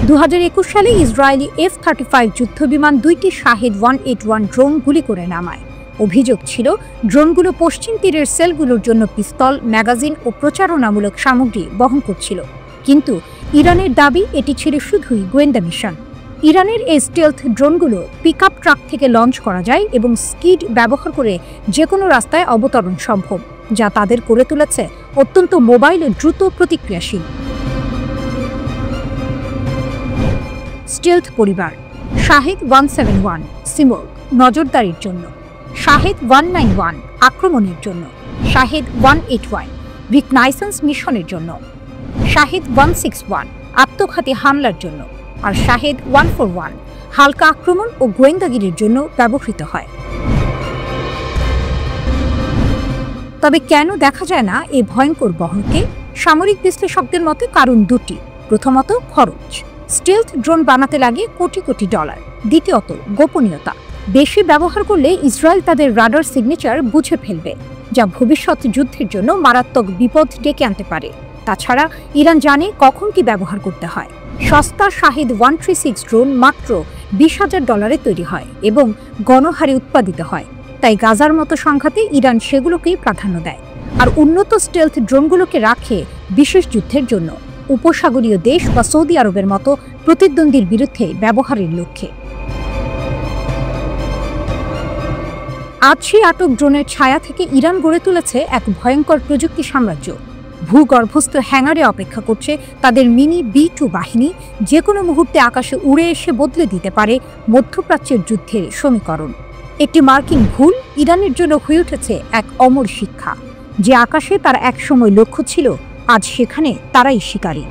2021 সালে ইসরায়েলি F-35 যুদ্ধবিমান 2টি শাহেদ 181 ড্রোন গুলি করে নামায়। অভিযোগ ছিল ড্রোনগুলো পশ্চিম তীরের সেলগুলোর জন্য পিস্তল, ম্যাগাজিন ও প্রচারণামূলক সামগ্রী বহন করছিল, কিন্তু ইরানের দাবি এটি ছিল শুধুই গোয়েন্দা মিশন। ইরানের এই স্টেলথ ড্রোনগুলো পিকআপ ট্রাক থেকে লঞ্চ করা যায় এবং স্কিড ব্যবহার করে যে কোনো রাস্তায় অবতরণ সম্ভব, যা তাদের করে তুলেছে অত্যন্ত মোবাইল ও দ্রুত প্রতিক্রিয়াশীল। স্টেলথ পরিবার: শাহেদ 171 সিমোর্গ নজরদারির জন্য, শাহেদ 191 আক্রমণের জন্য, শাহেদ 181 রিকনাইসেন্স মিশনের জন্য, শাহেদ 161 আত্মঘাতী হামলার জন্য, আর শাহেদ 141 হালকা আক্রমণ ও গোয়েন্দাগিরির জন্য ব্যবহৃত হয়। তবে কেন দেখা যায় না এই ভয়ঙ্কর বহরকে? সামরিক বিশ্লেষকদের মতে কারণ দুটি। প্রথমত, খরচ। স্টেলথ ড্রোন বানাতে লাগে কোটি কোটি ডলার। দ্বিতীয়ত, গোপনীয়তা। বেশি ব্যবহার করলে ইসরায়েল তাদের রাডার সিগনেচার বুঝে ফেলবে, যা ভবিষ্যৎ যুদ্ধের জন্য মারাত্মক বিপদ ডেকে আনতে পারে। তাছাড়া ইরান জানে কখন কি ব্যবহার করতে হয়। সস্তা শাহেদ 136 ড্রোন মাত্র $20,000 তৈরি হয় এবং গণহারে উৎপাদিত হয়, তাই গাজার মতো সংঘাতে ইরান সেগুলোকেই প্রাধান্য দেয়, আর উন্নত স্টেলথ ড্রোনগুলোকে রাখে বিশেষ যুদ্ধের জন্য, উপসাগরীয় দেশ বা সৌদি আরবের মতো প্রতিদ্বন্দ্বীর বিরুদ্ধে ব্যবহারের লক্ষ্যে। আজ সেই আটক ড্রোনের ছায়া থেকে ইরান গড়ে তুলেছে এক ভয়ঙ্কর প্রযুক্তি সাম্রাজ্য। ভূগর্ভস্থ হ্যাঙ্গারে অপেক্ষা করছে তাদের মিনি B-2 বাহিনী, যে কোনো মুহূর্তে আকাশে উড়ে এসে বদলে দিতে পারে মধ্যপ্রাচ্যের যুদ্ধের সমীকরণ। একটি মার্কিন ভুল ইরানের জন্য হয়ে উঠেছে এক অমর শিক্ষা। যে আকাশে তারা একসময় লক্ষ্য ছিল, আজ সেখানে তারাই শিকারী।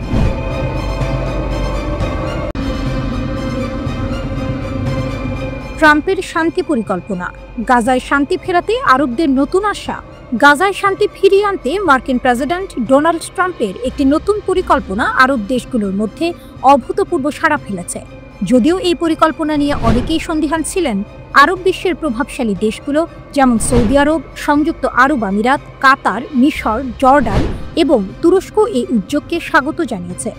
ট্রাম্পের শান্তি পরিকল্পনা, গাজায় শান্তি ফেরাতে আরবদের নতুন আশা। গাজায় শান্তি ফিরিয়ে আনতে মার্কিন প্রেসিডেন্ট ডোনাল্ড ট্রাম্পের একটি নতুন পরিকল্পনা আরব দেশগুলোর মধ্যে অভূতপূর্ব সাড়া ফেলেছে। যদিও এই পরিকল্পনা নিয়ে অনেকেই সন্দিহান ছিলেন, আরব বিশ্বের প্রভাবশালী দেশগুলো যেমন সৌদি আরব, সংযুক্ত আরব আমিরাত, কাতার, মিশর, জর্ডান এবং তুরস্ক এই উদ্যোগকে স্বাগত জানিয়েছে।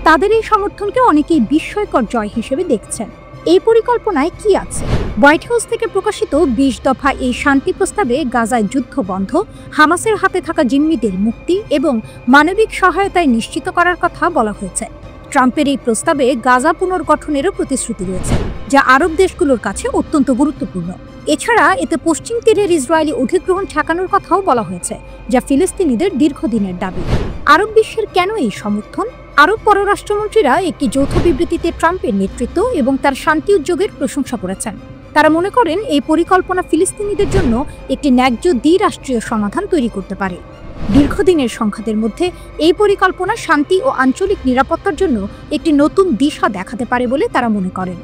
তাদের এই সমর্থনকে অনেকেই বিস্ময়কর জয় হিসেবে দেখছেন। এই পরিকল্পনায় কি আছে? হোয়াইট হাউস থেকে প্রকাশিত 20 দফা এই শান্তি প্রস্তাবে গাজায় যুদ্ধ বন্ধ, হামাসের হাতে থাকা জিম্মিদের মুক্তি এবং মানবিক সহায়তায় নিশ্চিত করার কথা বলা হয়েছে। ট্রাম্পের এই প্রস্তাবে গাজা পুনর্গঠনেরও প্রতিশ্রুতি রয়েছে, যা আরব দেশগুলোর কাছে অত্যন্ত গুরুত্বপূর্ণ। এছাড়া এতে পশ্চিম তীরের ইসরায়েলি অধিগ্রহণ ঠেকানোর কথাও বলা হয়েছে, যা ফিলিস্তিনিদের দীর্ঘদিনের দাবি। আরব বিশ্বের কেন এই সমর্থন? আরব পররাষ্ট্রমন্ত্রীরা একটি যৌথ বিবৃতিতে ট্রাম্পের নেতৃত্ব এবং তার শান্তি উদ্যোগের প্রশংসা করেছেন। তারা মনে করেন এই পরিকল্পনা ফিলিস্তিনিদের জন্য একটি ন্যায্য দ্বিরাষ্ট্রীয় সমাধান তৈরি করতে পারে। দীর্ঘদিনের সংঘাতের মধ্যে এই পরিকল্পনা শান্তি ও আঞ্চলিক নিরাপত্তার জন্য একটি নতুন দিশা দেখাতে পারে বলে তারা মনে করেন।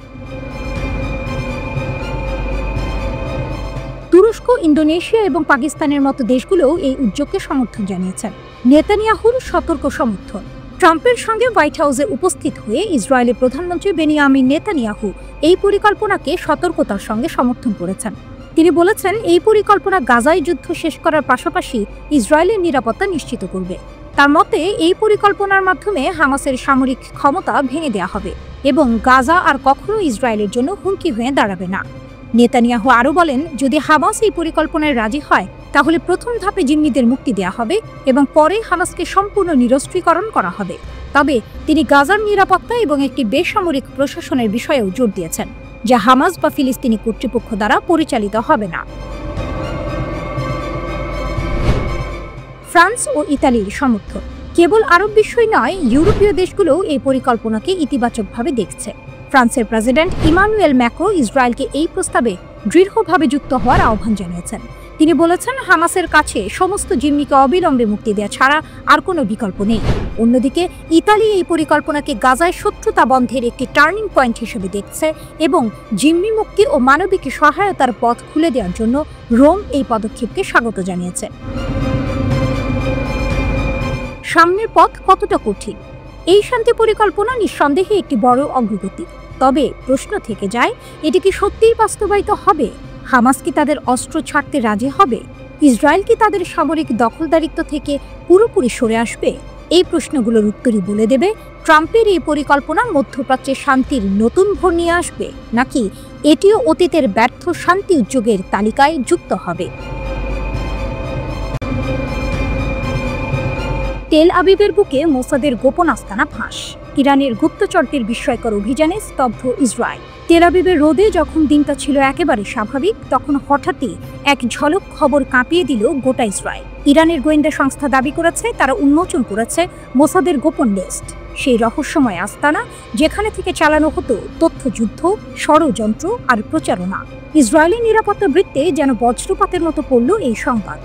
তুরস্ক, ইন্দোনেশিয়া এবং পাকিস্তানের মতো দেশগুলোও এই উদ্যোগকে সমর্থন জানিয়েছেন। নেতানিয়াহুর সতর্ক সমর্থন। ট্রাম্পের সঙ্গে হোয়াইট হাউসে উপস্থিত হয়ে ইসরায়েলের প্রধানমন্ত্রী বেনিয়ামিন নেতানিয়াহু এই পরিকল্পনাকে সতর্কতার সঙ্গে সমর্থন করেছেন। তিনি বলেছেন, এই পরিকল্পনা গাজায় যুদ্ধ শেষ করার পাশাপাশি ইসরায়েলের নিরাপত্তা নিশ্চিত করবে। তার মতে, এই পরিকল্পনার মাধ্যমে হামাসের সামরিক ক্ষমতা ভেঙে দেওয়া হবে এবং গাজা আর কখনো ইসরায়েলের জন্য হুমকি হয়ে দাঁড়াবে না। নেতানিয়াহু আরও বলেন, যদি হামাস এই পরিকল্পনায় রাজি হয় তাহলে প্রথম ধাপে জিম্মিদের মুক্তি দেওয়া হবে এবং পরে হামাসকে সম্পূর্ণ নিরস্ত্রীকরণ করা হবে। তবে তিনি গাজার নিরাপত্তা এবং একটি বেসামরিক প্রশাসনের বিষয়েও জোর দিয়েছেন, যা হামাস বা ফিলিস্তিনি কর্তৃপক্ষ দ্বারা পরিচালিত হবে না। ফ্রান্স ও ইতালির সমর্থন। কেবল আরব বিশ্বই নয়, ইউরোপীয় দেশগুলোও এই পরিকল্পনাকে ইতিবাচকভাবে দেখছে। ফ্রান্সের প্রেসিডেন্ট ইমানুয়েল ম্যাক্রো ইসরায়েলকে এই প্রস্তাবে দৃঢ়ভাবে যুক্ত হওয়ার আহ্বান জানিয়েছেন। তিনি বলেছেন, হামাসের কাছে সমস্ত জিম্মিকে অবিলম্বে মুক্তি দেওয়া ছাড়া আর কোনো বিকল্প নেই। অন্যদিকে ইতালি এই পরিকল্পনাকে গাজায় শত্রুতা বন্ধের একটি টার্নিং পয়েন্ট হিসেবে দেখছে এবং জিম্মি মুক্তি ও মানবিক সহায়তার পথ খুলে দেওয়ার জন্য রোম এই পদক্ষেপকে স্বাগত জানিয়েছে। সামনের পথ কতটা কঠিন? এই শান্তি পরিকল্পনা নিঃসন্দেহে একটি বড় অগ্রগতি। তবে প্রশ্ন থেকে যায়, এটি কি সত্যিই বাস্তবায়িত হবে? হামাস কি তাদের অস্ত্র ছাড়তে রাজি হবে? ইসরায়েল কি তাদের সামরিক দখলদারিত্ব থেকে পুরোপুরি সরে আসবে? এই প্রশ্নগুলোর উত্তরই বলে দেবে ট্রাম্পের এই পরিকল্পনা মধ্যপ্রাচ্যে শান্তির নতুন ভোর নিয়ে আসবে, নাকি এটিও অতীতের ব্যর্থ শান্তি উদ্যোগের তালিকায় যুক্ত হবে। তেল আবিবের বুকে মোসাদের গোপন আস্তানা ফাঁস। ইরানের গুপ্তচরদের বিস্ময়কর অভিযানে স্তব্ধ ইসরায়েল। তেল আবিবের রোদে যখন দিনটা ছিল একেবারে স্বাভাবিক, তখন হঠাৎই এক ঝলক খবর কাঁপিয়ে দিল গোটা ইসরায়েল। ইরানের গোয়েন্দা সংস্থা দাবি করেছে তারা উন্মোচন করেছে মোসাদের গোপন লিস্ট, সেই রহস্যময় আস্তানা যেখানে থেকে চালানো হতো তথ্যযুদ্ধ, ষড়যন্ত্র আর প্রচারণা। ইসরায়েলি নিরাপত্তা বৃত্তে যেন বজ্রপাতের মতো পড়ল এই সংবাদ।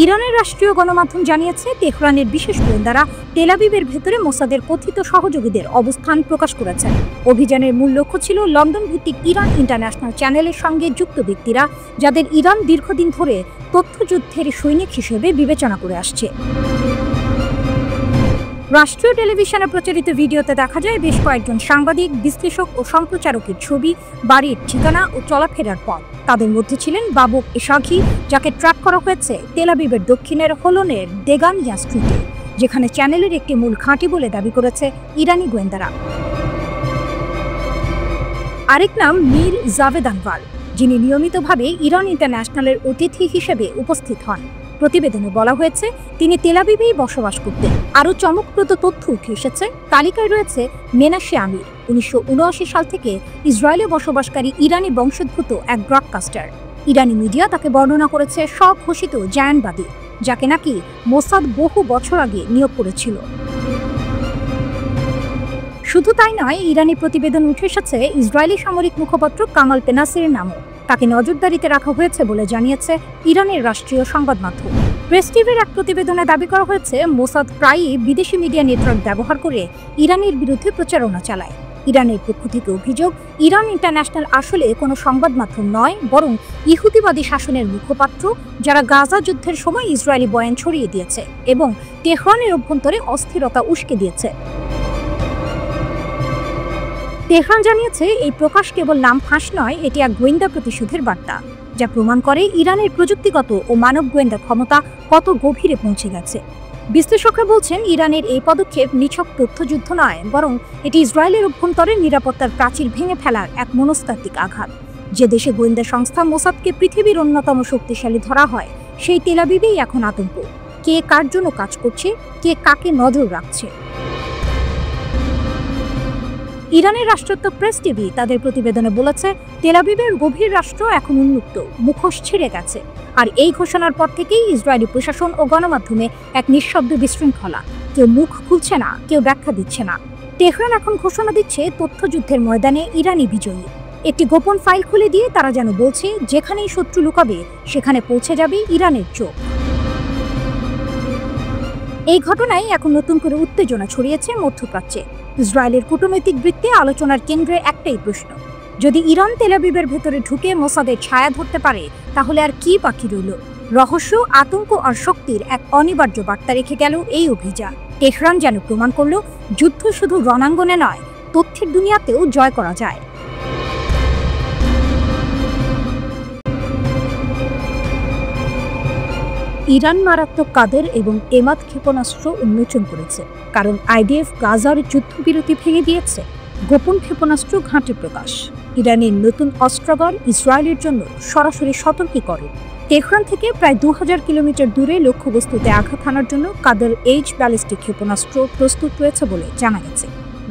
ইরানের রাষ্ট্রীয় গণমাধ্যম জানিয়েছে, তেহরানের বিশেষ গোয়েন্দারা তেল আবিবের ভেতরে মোসাদের কথিত সহযোগীদের অবস্থান প্রকাশ করেছেন। অভিযানের মূল লক্ষ্য ছিল লন্ডন ভিত্তিক ইরান ইন্টারন্যাশনাল চ্যানেলের সঙ্গে যুক্ত ব্যক্তিরা, যাদের ইরান দীর্ঘদিন ধরে তথ্যযুদ্ধের সৈনিক হিসেবে বিবেচনা করে আসছে। রাষ্ট্রীয় টেলিভিশনে প্রচারিত ভিডিওতে দেখা যায় বেশ কয়েকজন সাংবাদিক, বিশ্লেষক ও সম্প্রচারকের ছবি, বাড়ির ঠিকানা ও চলাফেরার পথ। তাদের মধ্যে ছিলেন বাবুক এশাঘি, যাকে ট্র্যাক করা হয়েছে তেল আবিবের দক্ষিণের হোলনের দেগানিয়া স্ট্রিটে, যেখানে চ্যানেলের একটি মূল ঘাঁটি বলে দাবি করেছে ইরানি গোয়েন্দারা। আরেক নাম মীর জাভেদ আনভার, যিনি নিয়মিতভাবে ইরান ইন্টারন্যাশনালের অতিথি হিসেবে উপস্থিত হন। প্রতিবেদনে বলা হয়েছে তিনি তেল আবিবেই বসবাস করতেন। আরও চমকপ্রদ তথ্য উঠে এসেছে। তালিকায় রয়েছে মেনাশে আমির, 1979 সাল থেকে ইসরায়েলে বসবাসকারী ইরানি বংশোদ্ভূত এক ব্রডকাস্টার। ইরানি মিডিয়া তাকে বর্ণনা করেছে স্বঘোষিত জায়ানবাদী, যাকে নাকি মোসাদ বহু বছর আগে নিয়োগ করেছিল। শুধু তাই নয়, ইরানি প্রতিবেদন উঠে এসেছে ইসরায়েলি সামরিক মুখপাত্র কামাল পেনাসির নামও। তাকে নজরদারিতে রাখা হয়েছে বলে জানিয়েছে ইরানের রাষ্ট্রীয় সংবাদ মাধ্যম। প্রেস টিভির এক প্রতিবেদনে দাবি করা হয়েছে, মোসাদ প্রায়ই বিদেশি মিডিয়া নেটওয়ার্ক ব্যবহার করে ইরানের বিরুদ্ধে প্রচারণা চালায়। ইরানের পক্ষ থেকে অভিযোগ, ইরান ইন্টারন্যাশনাল আসলে কোনো সংবাদ মাধ্যম নয়, বরং ইহুদিবাদী শাসনের মুখপাত্র, যারা গাজা যুদ্ধের সময় ইসরায়েলি বয়ান ছড়িয়ে দিয়েছে এবং তেহরানের অভ্যন্তরে অস্থিরতা উস্কে দিয়েছে। তেহরান জানিয়েছে, এই প্রকাশ কেবল নাম ফাঁস নয়, এটি এক গোয়েন্দা প্রতিশোধের বার্তা, যা প্রমাণ করে ইরানের প্রযুক্তিগত ও মানব গোয়েন্দা ক্ষমতা কত গভীরে পৌঁছে গেছে। বিশ্লেষকরা বলছেন, ইরানের এই পদক্ষেপ নিছক তথ্যযুদ্ধ নয়, বরং এটি ইসরায়েলের অভ্যন্তরে নিরাপত্তার প্রাচীর ভেঙে ফেলার এক মনস্তাত্ত্বিক আঘাত। যে দেশে গোয়েন্দা সংস্থা মোসাদকে পৃথিবীর অন্যতম শক্তিশালী ধরা হয়, সেই তেল আবিবেই এখন আতঙ্ক। কে কার জন্য কাজ করছে, কে কাকে নজর রাখছে। ইরানের রাষ্ট্রায়ত্ত প্রেস টিভি তাদের প্রতিবেদনে বলেছে, তেল আবিবের গভীর রাষ্ট্র এখন উন্মুক্ত, মুখোশ ছিঁড়ে গেছে। আর এই ঘোষণার পর থেকেই ইসরায়েলি প্রশাসন ও গণমাধ্যমে এক নিঃশব্দ বিশৃঙ্খলা। কেউ মুখ খুলছে না, কেউ ব্যাখ্যা দিচ্ছে না। তেহরান এখন ঘোষণা দিচ্ছে তথ্যযুদ্ধের ময়দানে ইরানি বিজয়ী। একটি গোপন ফাইল খুলে দিয়ে তারা যেন বলছে, যেখানেই শত্রু লুকাবে সেখানে পৌঁছে যাবে ইরানের চোখ। এই ঘটনায় এখন নতুন করে উত্তেজনা ছড়িয়েছে মধ্যপ্রাচ্যে। ইসরায়েলের কূটনৈতিক বৃত্তে আলোচনার কেন্দ্রে একটাই প্রশ্ন, যদি ইরান তেল আবিবের ভেতরে ঢুকে মোসাদের ছায়া ধরতে পারে তাহলে আর কি বাকি রইল? রহস্য, আতঙ্ক আর শক্তির এক অনিবার্য বার্তা রেখে গেল এই অভিযান। তেহরান যেন প্রমাণ করল, যুদ্ধ শুধু রণাঙ্গনে নয়, তথ্যের দুনিয়াতেও জয় করা যায়। ইরান মারাত্মক কাদের এবং এমাদ ক্ষেপণাস্ত্র উন্মোচন করেছে, কারণ আইডিএফ গাজার যুদ্ধবিরতি ভেঙে দিয়েছে। গোপন ক্ষেপণাস্ত্র ঘাঁটে প্রকাশ। ইরানের নতুন অস্ত্রাগার ইসরায়েলের জন্য সরাসরি সতর্কীকরণ। তেহরান থেকে প্রায় 2000 কিলোমিটার দূরে লক্ষ্যবস্তুতে আঘাত হানার জন্য কাদের এইচ ব্যালিস্টিক ক্ষেপণাস্ত্র প্রস্তুত রয়েছে বলে জানা গেছে।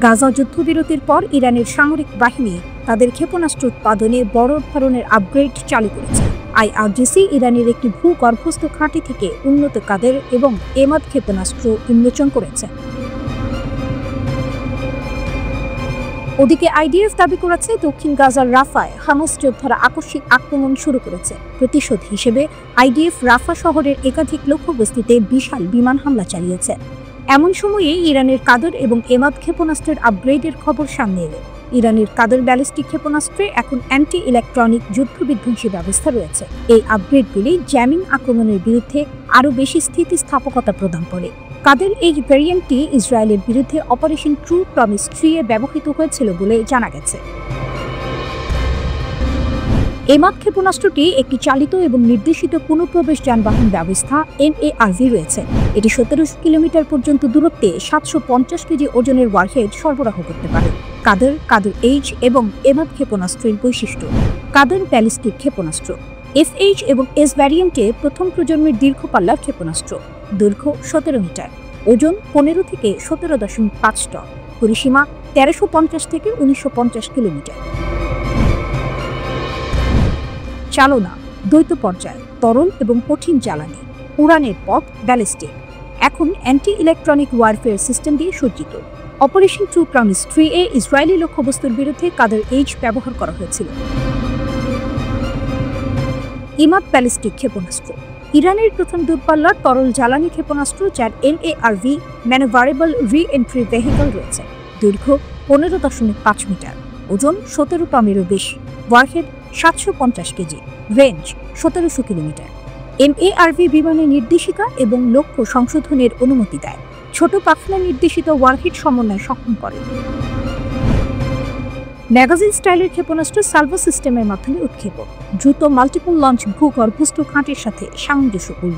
গাজা যুদ্ধবিরতির পর ইরানের সামরিক বাহিনী তাদের ক্ষেপণাস্ত্র উৎপাদনে বড় ধরনের আপগ্রেড চালু করেছে। IRGC ইরানের একটি ভূগর্ভস্থ ঘাঁটি থেকে উন্নত কাদের এবং এমাদ ক্ষেপণাস্ত্র উন্মোচন করেছে। ওদিকে আইডিএফ দাবি করেছে, দক্ষিণ গাজার রাফায় হামাস যোদ্ধারা আকস্মিক আক্রমণ শুরু করেছে। প্রতিশোধ হিসেবে আইডিএফ রাফা শহরের একাধিক লক্ষ্যবস্তুতে বিশাল বিমান হামলা চালিয়েছে। এমন সময়ে ইরানের কাদের এবং এমাদ ক্ষেপণাস্ত্রের আপগ্রেডের খবর সামনে এলো। ইরানের কাদের ব্যালিস্টিক ক্ষেপণাস্ত্রে এখন অ্যান্টি ইলেকট্রনিক যুদ্ধবিধ্বংসী ব্যবস্থা রয়েছে। এই আপগ্রেডগুলি জ্যামিং আক্রমণের বিরুদ্ধে আরও বেশি স্থিতিস্থাপকতা প্রদান করে। কাদের এই ভ্যারিয়েন্টটি ইসরায়েলের বিরুদ্ধে অপারেশন ট্রু প্রমিস 3-এ ব্যবহৃত হয়েছিল বলে জানা গেছে। এমাদ ক্ষেপণাস্ত্রটি একটি চালিত এবং নির্দেশিত পুনঃপ্রবেশ যানবাহন ব্যবস্থা MARV রয়েছে। এটি 1700 কিলোমিটার পর্যন্ত দূরত্বে 750 কেজি ওজনের ওয়ারহেড সরবরাহ করতে পারে। কাদের এইচ এবং এমাদ ক্ষেপণাস্ত্রের বৈশিষ্ট্য। কাদের ব্যালিস্টিক ক্ষেপণাস্ত্র FH এবং S ভ্যারিয়েন্টে প্রথম প্রজন্মের দীর্ঘপাল্লার ক্ষেপণাস্ত্র। দৈর্ঘ্য 17 মিটার, ওজন 15 থেকে 17.5 টন, পরিসীমা 1350 থেকে 1950 কিলোমিটার। চালনা দ্বৈত পর্যায়, তরল এবং কঠিন জ্বালানি। উড়ানের পথ ব্যালিস্টিক। এখন অ্যান্টি ইলেকট্রনিক ওয়ারফেয়ার সিস্টেম দিয়ে সজ্জিত। অপারেশন ট্রু প্রমিস 3-এ ইসরায়েলি লক্ষ্যবস্তুর বিরুদ্ধে কাদের এইচ ব্যবহার করা হয়েছিল। ইমাদ ব্যালিস্টিক ক্ষেপণাস্ত্র ইরানের প্রথম দূরপাল্লার তরল জ্বালানি ক্ষেপণাস্ত্র, যার MARV ম্যানুভারেবল রি-এন্ট্রি ভেহিকল রয়েছে। দৈর্ঘ্য 15.5 মিটার, ওজন 17 টনেরও বেশি, warhead 750 KG, range 1700 kilometre. MARV বিমানের নির্দেশিকা এবং লক্ষ্য সংশোধনের অনুমতি দেয়। ছোট পাখনা নির্দেশিত ওয়ারহেড সমন্বয় সক্ষম করে। ম্যাগাজিন স্টাইলের ক্ষেপণাস্ত্র সালভো সিস্টেমের মাধ্যমে উৎক্ষেপণ। দ্রুত মাল্টিপল লঞ্চ ভূগর্ভস্থ ঘাঁটির সাথে সামঞ্জস্যপূর্ণ।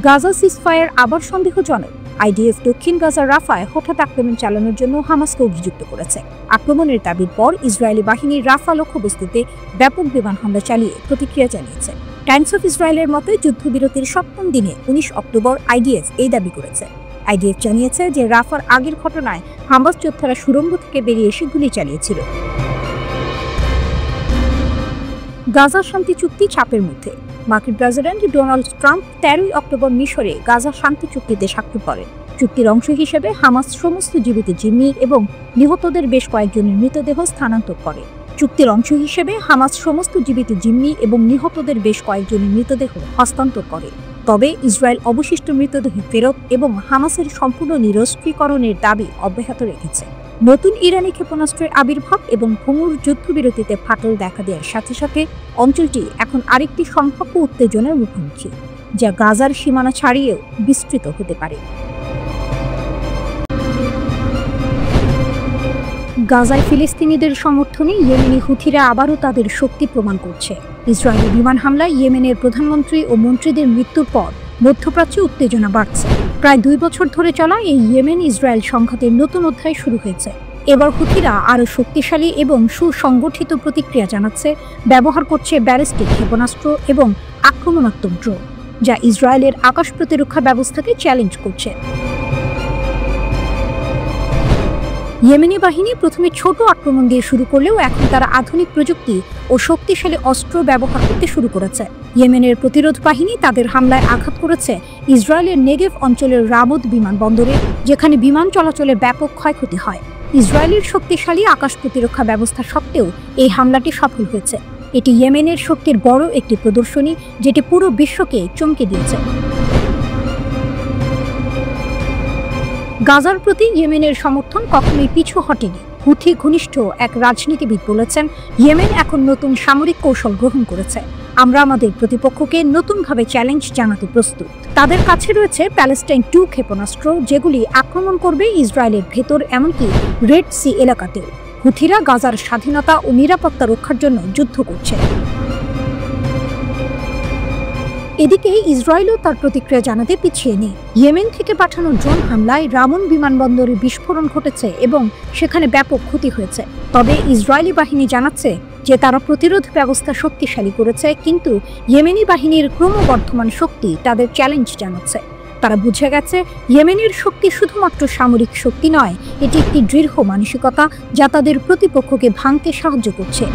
গাজা সিজফায়ার আবার সন্দেহজনক। আইডিএফ দক্ষিণ গাজার রাফায় হঠাৎ আক্রমণ চালানোর জন্য হামাসকে অভিযুক্ত করেছে। আক্রমণের দাবির পর ইসরায়েলি বাহিনী রাফা লক্ষ্যবস্তুতে ব্যাপক বিমান হামলা চালিয়ে প্রতিক্রিয়া জানিয়েছে। টাইমস অফ ইসরায়েলের মতে যুদ্ধবিরতির 7ম দিনে 19 অক্টোবর আইডিএফ এই দাবি করেছে। আইডিএফ জানিয়েছে যে রাফার আগের ঘটনায় হামাস যোদ্ধারা সুড়ঙ্গ থেকে বেরিয়ে এসে গুলি চালিয়েছিল। গাজা শান্তি চুক্তি চাপের মধ্যে। মার্কিন প্রেসিডেন্ট ডোনাল্ড ট্রাম্প 13 অক্টোবর মিশরে গাজা শান্তি চুক্তিতে স্বাক্ষর করেন। চুক্তির অংশ হিসেবে হামাস সমস্ত জীবিত জিম্মি এবং নিহতদের বেশ কয়েকজনের মৃতদেহ স্থানান্তর করে। চুক্তির অংশ হিসেবে হামাস সমস্ত জীবিত জিম্মি এবং নিহতদের বেশ কয়েকজনের মৃতদেহ হস্তান্তর করে। তবে ইসরায়েল অবশিষ্ট মৃতদেহ ফেরত এবং হামাসের সম্পূর্ণ নিরস্ত্রীকরণের দাবি অব্যাহত রেখেছে। নতুন ইরানি ক্ষেপণাস্ত্রের আবির্ভাব এবং ভঙ্গুর যুদ্ধবিরতিতে ফাটল দেখা দেওয়ার সাথে সাথে অঞ্চলটি এখন আরেকটি সম্ভাব্য উত্তেজনার মুখোমুখি, যা গাজার সীমানা ছাড়িয়েও বিস্তৃত হতে পারে। গাজায় ফিলিস্তিনিদের সমর্থনে ইয়েমেনি হুথিরা আবারও তাদের শক্তি প্রমাণ করছে। ইসরায়েলি বিমান হামলায় ইয়েমেনের প্রধানমন্ত্রী ও মন্ত্রীদের মৃত্যুর পর মধ্যপ্রাচ্যে উত্তেজনা বাড়ছে। প্রায় 2 বছর ধরে চলা এই ইয়েমেন ইসরায়েল সংঘাতের নতুন অধ্যায় শুরু হয়েছে। এবার হুথিরা আরও শক্তিশালী এবং সুসংগঠিত প্রতিক্রিয়া জানাচ্ছে, ব্যবহার করছে ব্যালিস্টিক ক্ষেপণাস্ত্র এবং আক্রমণাত্মক ড্রোন, যা ইসরায়েলের আকাশ প্রতিরক্ষা ব্যবস্থাকে চ্যালেঞ্জ করছে। ইয়েমেনি বাহিনী প্রথমে ছোট আক্রমণ দিয়ে শুরু করলেও এখন তারা আধুনিক প্রযুক্তি ও শক্তিশালী অস্ত্র ব্যবহার করতে শুরু করেছে। ইয়েমেনের প্রতিরোধ বাহিনী তাদের হামলায় আঘাত করেছে ইসরায়েলের নেগেভ অঞ্চলের রামদ বিমানবন্দরে, যেখানে বিমান চলাচলে ব্যাপক ক্ষয়ক্ষতি হয়। ইসরায়েলের শক্তিশালী আকাশ প্রতিরক্ষা ব্যবস্থা সত্ত্বেও এই হামলাটি সফল হয়েছে। এটি ইয়েমেনের শক্তির বড় একটি প্রদর্শনী, যেটি পুরো বিশ্বকে চমকে দিয়েছে। গাজার প্রতি ইয়েমেনের সমর্থন কখনোই পিছু হটেনি। হুথি ঘনিষ্ঠ এক রাজনীতিবিদ বলেছেন, ইয়েমেন এখন নতুন সামরিক কৌশল গ্রহণ করেছে। আমরা আমাদের প্রতিপক্ষকে নতুনভাবে চ্যালেঞ্জ জানাতে প্রস্তুত। তাদের কাছে রয়েছে প্যালেস্টাইন 2 ক্ষেপণাস্ত্র, যেগুলি আক্রমণ করবে ইসরায়েলের ভেতর, এমনকি রেড সি এলাকাতেও। হুথিরা গাজার স্বাধীনতা ও নিরাপত্তা রক্ষার জন্য যুদ্ধ করছে। এদিকে ইসরায়েলও তার প্রতিক্রিয়া জানাতে পিছিয়ে নেই। ইয়েমেন থেকে পাঠানো ড্রোন হামলায় রামন বিমানবন্দরে বিস্ফোরণ ঘটেছে এবং সেখানে ব্যাপক ক্ষতি হয়েছে। তবে ইসরায়েলি বাহিনী জানাচ্ছে যে তারা প্রতিরোধ ব্যবস্থা শক্তিশালী করেছে, কিন্তু ইয়েমেনি বাহিনীর ক্রমবর্ধমান শক্তি তাদের চ্যালেঞ্জ জানাচ্ছে। তারা বুঝে গেছে ইয়েমেনের শক্তি শুধুমাত্র সামরিক শক্তি নয়, এটি একটি দৃঢ় মানসিকতা যা তাদের প্রতিপক্ষকে ভাঙতে সাহায্য করছে।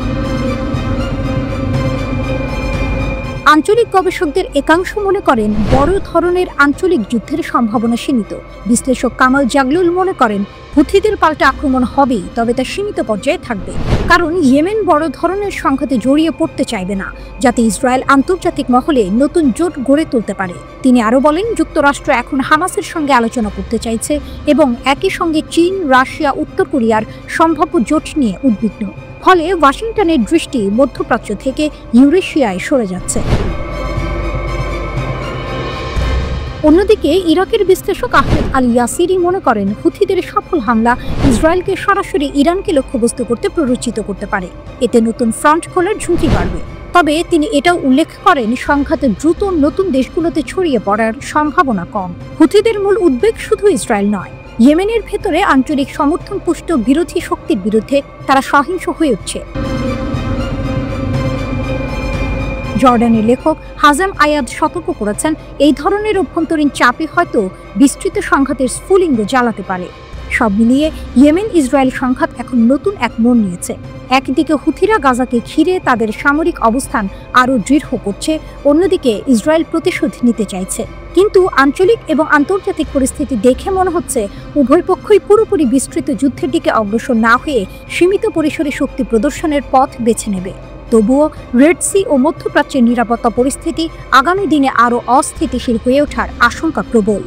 আঞ্চলিক গবেষকদের একাংশ মনে করেন বড় ধরনের আঞ্চলিক যুদ্ধের সম্ভাবনা সীমিত। বিশ্লেষক কামাল জাগলুল মনে করেন হুথিদের পাল্টা আক্রমণ হবেই, তবে তা সীমিত পর্যায়ে থাকবে, কারণ ইয়েমেন বড় ধরনের সংঘাতে জড়িয়ে পড়তে চাইবে না, যাতে ইসরায়েল আন্তর্জাতিক মহলে নতুন জোট গড়ে তুলতে পারে। তিনি আরও বলেন, যুক্তরাষ্ট্র এখন হামাসের সঙ্গে আলোচনা করতে চাইছে এবং একই সঙ্গে চীন, রাশিয়া, উত্তর কোরিয়ার সম্ভাব্য জোট নিয়ে উদ্বিগ্ন। ফলে ওয়াশিংটনের দৃষ্টি মধ্যপ্রাচ্য থেকে ইউরেশিয়ায় সরে যাচ্ছে। অন্যদিকে ইরাকের বিশ্লেষক আহমেদ আল ইয়াসিরি মনে করেন হুথিদের সফল হামলা ইসরায়েলকে সরাসরি ইরানকে লক্ষ্যবস্তু করতে প্ররোচিত করতে পারে। এতে নতুন ফ্রন্ট খোলার ঝুঁকি বাড়বে। তবে তিনি এটাও উল্লেখ করেন, সংঘাতে দ্রুত নতুন দেশগুলোতে ছড়িয়ে পড়ার সম্ভাবনা কম। হুথিদের মূল উদ্বেগ শুধু ইসরায়েল নয়, ইয়েমেনের ভেতরে আঞ্চলিক সমর্থন পুষ্ট বিরোধী শক্তির বিরুদ্ধে তারা সহিংস হয়ে উঠছে। জর্ডানের লেখক হাজাম আয়াদ সতর্ক করেছেন, এই ধরনের অভ্যন্তরীণ চাপই হয়তো বিস্তৃত সংঘাতের স্ফুলিঙ্গ জ্বালাতে পারে। সব মিলিয়ে ইয়েমেন ইসরায়েল সংঘাত এখন নতুন এক মোড় নিয়েছে। একদিকে হুথিরা গাজাকে ঘিরে তাদের সামরিক অবস্থান আরও দৃঢ় করছে, অন্যদিকে ইসরায়েল প্রতিশোধ নিতে চাইছে। কিন্তু আঞ্চলিক এবং আন্তর্জাতিক পরিস্থিতি দেখে মনে হচ্ছে উভয় পক্ষই পুরোপুরি বিস্তৃত যুদ্ধের দিকে অগ্রসর না হয়ে সীমিত পরিসরে শক্তি প্রদর্শনের পথ বেছে নেবে। তবুও রেড সি ও মধ্যপ্রাচ্যের নিরাপত্তা পরিস্থিতি আগামী দিনে আরও অস্থিতিশীল হয়ে ওঠার আশঙ্কা প্রবল।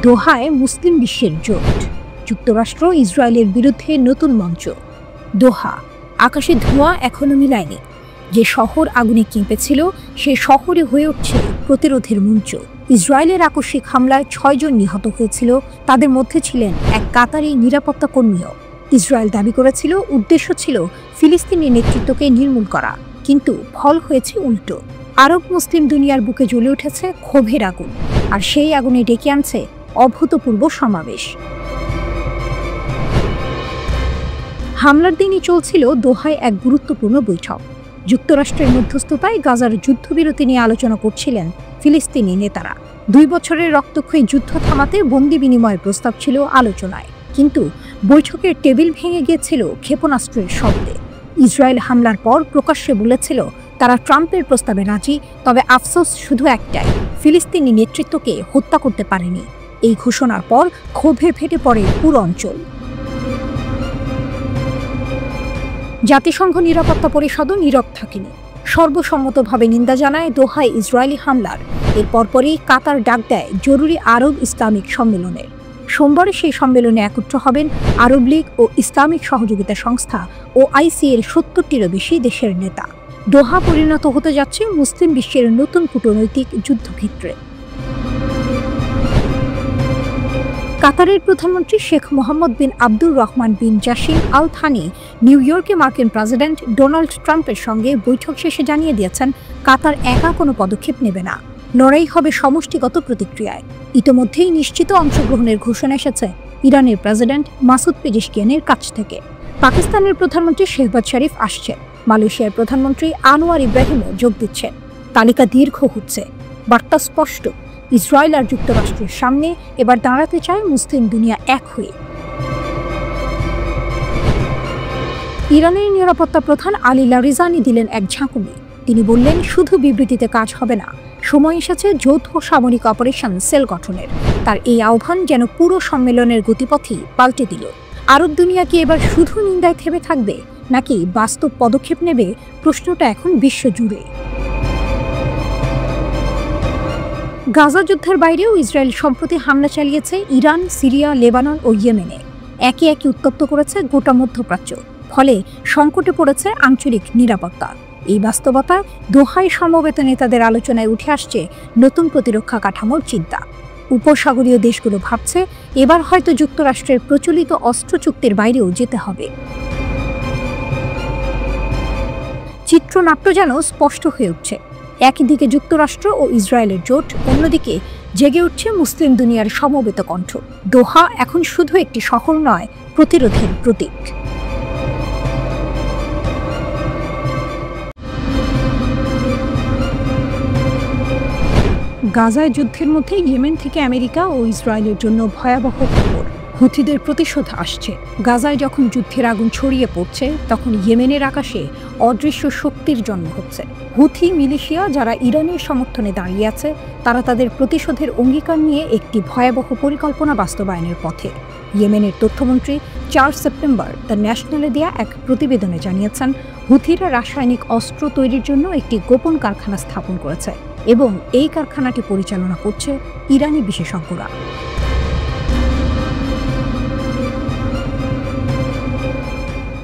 দোহায় মুসলিম বিশ্বের জোট, যুক্তরাষ্ট্র ইসরায়েলের বিরুদ্ধে নতুন মঞ্চ। দোহা, আকাশে ধোঁয়া এখনো মিলায়নি। যে শহর আগুনে কেঁপেছিল সে শহরে হয়ে উঠছে প্রতিরোধের মঞ্চ। ইসরায়েলের আকস্মিক হামলায় 6 জন নিহত হয়েছিল, তাদের মধ্যে ছিলেন এক কাতারি নিরাপত্তা কর্মীও। ইসরায়েল দাবি করেছিল উদ্দেশ্য ছিল ফিলিস্তিনি নেতৃত্বকে নির্মূল করা, কিন্তু ফল হয়েছে উল্টো। আরব মুসলিম দুনিয়ার বুকে জ্বলে উঠেছে ক্ষোভের আগুন, আর সেই আগুনে ডেকে আনছে অভূতপূর্ব সমাবেশ। হামলার দিনই চলছিল দোহায় এক গুরুত্বপূর্ণ বৈঠক। যুক্তরাষ্ট্রের মধ্যস্থতায় গাজার যুদ্ধবিরতি নিয়ে আলোচনা করছিলেন ফিলিস্তিনি নেতারা। 2 বছরের রক্তক্ষয়ী যুদ্ধ থামাতে বন্দি বিনিময়ের প্রস্তাব ছিল আলোচনায়, কিন্তু বৈঠকের টেবিল ভেঙে গিয়েছিল ক্ষেপণাস্ত্রের শব্দে। ইসরায়েল হামলার পর প্রকাশ্যে বলেছিল তারা ট্রাম্পের প্রস্তাবে রাজি, তবে আফসোস শুধু একটাই, ফিলিস্তিনি নেতৃত্বকে হত্যা করতে পারেনি। এই ঘোষণার পর ক্ষোভে ফেটে পড়ে পুরো অঞ্চল। জাতিসংঘ নিরাপত্তা পরিষদও নীরব থাকেনি, সর্বসম্মতভাবে নিন্দা জানায় দোহায় ইসরায়েলি হামলার। এর পরপরই কাতার ডাক দেয় জরুরি আরব ইসলামিক সম্মেলনের। সোমবার সেই সম্মেলনে একত্র হবেন আরব লীগ ও ইসলামিক সহযোগিতা সংস্থা ও OIC এর 70টিরও বেশি দেশের নেতা। দোহা পরিণত হতে যাচ্ছে মুসলিম বিশ্বের নতুন কূটনৈতিক যুদ্ধক্ষেত্রে। কাতারের প্রধানমন্ত্রী শেখ মোহাম্মদ বিন আব্দুর রহমান বিন জাসিম আল থানি নিউ ইয়র্কে মার্কিন প্রেসিডেন্ট ডোনাল্ড ট্রাম্পের সঙ্গে বৈঠক শেষে জানিয়ে দিয়েছেন কাতার একা কোনো পদক্ষেপ নেবে না, লড়াই হবে সমষ্টিগত প্রতিক্রিয়ায়। ইতোমধ্যেই নিশ্চিত অংশগ্রহণের ঘোষণা এসেছে ইরানের প্রেসিডেন্ট মাসুদ পেজেশকিয়ানের কাছ থেকে। পাকিস্তানের প্রধানমন্ত্রী শেহবাজ শরীফ আসছেন, মালয়েশিয়ার প্রধানমন্ত্রী আনোয়ার ইব্রাহিমও যোগ দিচ্ছেন। তালিকা দীর্ঘ হচ্ছে, বার্তা স্পষ্ট, ইসরায়েল আর যুক্তরাষ্ট্রের সামনে এবার দাঁড়াতে চায় মুসলিম দুনিয়া এক হয়ে। ইরানের নিরাপত্তা প্রধান আলী লারিজানি দিলেন এক ঝাঁকুনি। তিনি বললেন, শুধু বিবৃতিতে কাজ হবে না, সময় এসেছে যৌথ সামরিক অপারেশন সেল গঠনের। তার এই আহ্বান যেন পুরো সম্মেলনের গতিপথই পাল্টে দিল। আরব দুনিয়া কি এবার শুধু নিন্দায় থেমে থাকবে, নাকি বাস্তব পদক্ষেপ নেবে? প্রশ্নটা এখন বিশ্বজুড়ে। গাজা যুদ্ধের বাইরেও ইসরায়েল সম্প্রতি হামলা চালিয়েছে ইরান, সিরিয়া, লেবানন ও ইয়েমেনে। একে একে উত্তপ্ত করেছে গোটা মধ্যপ্রাচ্য। ফলে সংকটে পড়েছে আঞ্চলিক নিরাপত্তা। এই বাস্তবতা দোহায় সমবেত নেতাদের আলোচনায় উঠে আসছে নতুন প্রতিরক্ষা কাঠামোর চিন্তা। উপসাগরীয় দেশগুলো ভাবছে এবার হয়তো যুক্তরাষ্ট্রের প্রচলিত অস্ত্র চুক্তির বাইরেও যেতে হবে। চিত্রনাট্য যেন স্পষ্ট হয়ে উঠছে। একদিকে যুক্তরাষ্ট্র ও ইসরায়েলের জোট, অন্যদিকে জেগে উঠছে মুসলিম দুনিয়ার সমবেত কণ্ঠ। দোহা এখন শুধু একটি শহর নয়, প্রতিরোধের প্রতীক। গাজায় যুদ্ধের মধ্যে ইয়েমেন থেকে আমেরিকা ও ইসরায়েলের জন্য ভয়াবহ খবর। হুথিদের প্রতিশোধ আসছে। গাজায় যখন যুদ্ধের আগুন ছড়িয়ে পড়ছে, তখন ইয়েমেনের আকাশে অদৃশ্য শক্তির জন্ম হচ্ছে। হুথি মিলিশিয়া, যারা ইরানের সমর্থনে দাঁড়িয়ে আছে, তারা তাদের প্রতিশোধের অঙ্গীকার নিয়ে একটি ভয়াবহ পরিকল্পনা বাস্তবায়নের পথে। ইয়েমেনের তথ্যমন্ত্রী 4 সেপ্টেম্বর দ্য ন্যাশনালে দেয়া এক প্রতিবেদনে জানিয়েছেন, হুথিরা রাসায়নিক অস্ত্র তৈরির জন্য একটি গোপন কারখানা স্থাপন করেছে এবং এই কারখানাটি পরিচালনা করছে ইরানি বিশেষজ্ঞরা।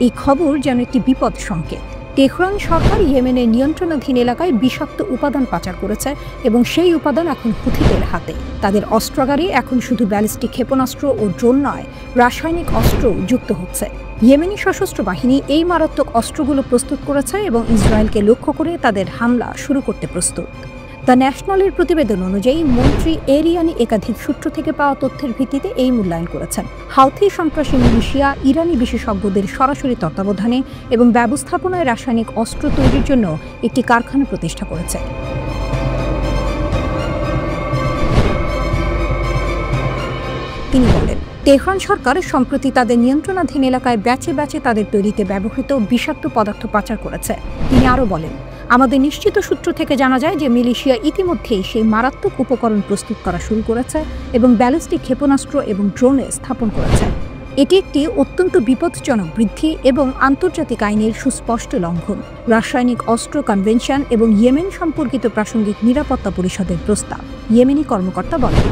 এই খবর যেন একটি বিপদ সংকেত। তেহরান সরকার ইয়েমেনের নিয়ন্ত্রণাধীন এলাকায় বিষাক্ত উপাদান পাচার করেছে এবং সেই উপাদান এখন হুথিদের হাতে। তাদের অস্ত্রাগারে এখন শুধু ব্যালিস্টিক ক্ষেপণাস্ত্র ও ড্রোন নয়, রাসায়নিক অস্ত্রও যুক্ত হচ্ছে। ইয়েমেনি সশস্ত্র বাহিনী এই মারাত্মক অস্ত্রগুলো প্রস্তুত করেছে এবং ইসরায়েলকে লক্ষ্য করে তাদের হামলা শুরু করতে প্রস্তুত। দ্য ন্যাশনালের প্রতিবেদন অনুযায়ী মন্ত্রী এরিয়ানি একাধিক সূত্র থেকে পাওয়া তথ্যের ভিত্তিতে এই মূল্যায়ন করেছেন। হাউথি সন্ত্রাসী মিলিশিয়া ইরানি বিশেষজ্ঞদের সরাসরি তত্ত্বাবধানে এবং ব্যবস্থাপনায় রাসায়নিক অস্ত্র তৈরির জন্য একটি কারখানা প্রতিষ্ঠা করেছে। তিনি বলেন, তেহরান সরকার সম্প্রতি তাদের নিয়ন্ত্রণাধীন এলাকায় ব্যাচে ব্যাচে তাদের তৈরিতে ব্যবহৃত বিষাক্ত পদার্থ পাচার করেছে। তিনি আরও বলেন, আমাদের নিশ্চিত সূত্র থেকে জানা যায় যে মিলিশিয়া ইতিমধ্যেই সেই মারাত্মক উপকরণ প্রস্তুত করা শুরু করেছে এবং ব্যালিস্টিক ক্ষেপণাস্ত্র এবং ড্রোনে স্থাপন করেছে। এটি একটি অত্যন্ত বিপজ্জনক বৃদ্ধি এবং আন্তর্জাতিক আইনের সুস্পষ্ট লঙ্ঘন। রাসায়নিক অস্ত্র কনভেনশন এবং ইয়েমেন সম্পর্কিত প্রাসঙ্গিক নিরাপত্তা পরিষদের প্রস্তাব, ইয়েমেনি কর্মকর্তা বলেন।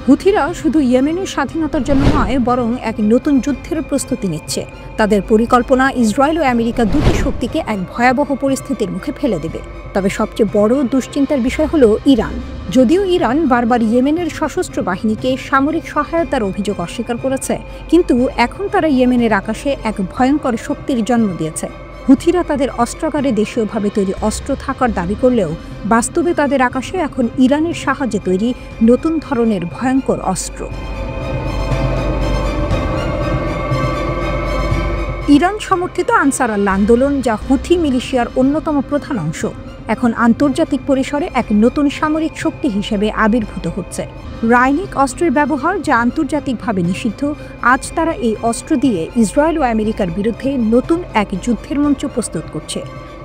হুথিরা শুধু ইয়েমেনের স্বাধীনতার জন্য নয়, বরং এক নতুন যুদ্ধের প্রস্তুতি নিচ্ছে। তাদের পরিকল্পনা ইসরায়েল ও আমেরিকা দুটি শক্তিকে এক ভয়াবহ পরিস্থিতির মুখে ফেলে দেবে। তবে সবচেয়ে বড় দুশ্চিন্তার বিষয় হলো ইরান। যদিও ইরান বারবার ইয়েমেনের সশস্ত্র বাহিনীকে সামরিক সহায়তার অভিযোগ অস্বীকার করেছে, কিন্তু এখন তারা ইয়েমেনের আকাশে এক ভয়ঙ্কর শক্তির জন্ম দিয়েছে। হুথিরা তাদের অস্ত্রাগারে দেশীয়ভাবে তৈরি অস্ত্র থাকার দাবি করলেও বাস্তবে তাদের আকাশে এখন ইরানের সাহায্যে তৈরি নতুন ধরনের ভয়ঙ্কর অস্ত্র। ইরান সমর্থিত আনসার আল্লাহ আন্দোলন, যা হুথি মিলিশিয়ার অন্যতম প্রধান অংশ, এখন আন্তর্জাতিক পরিসরে এক নতুন সামরিক শক্তি হিসেবে আবির্ভূত হচ্ছে। রাসায়নিক অস্ত্রের ব্যবহার, যা আন্তর্জাতিকভাবে নিষিদ্ধ, আজ তারা এই অস্ত্র দিয়ে ইসরায়েল ও আমেরিকার বিরুদ্ধে নতুন এক যুদ্ধের মঞ্চ প্রস্তুত করছে।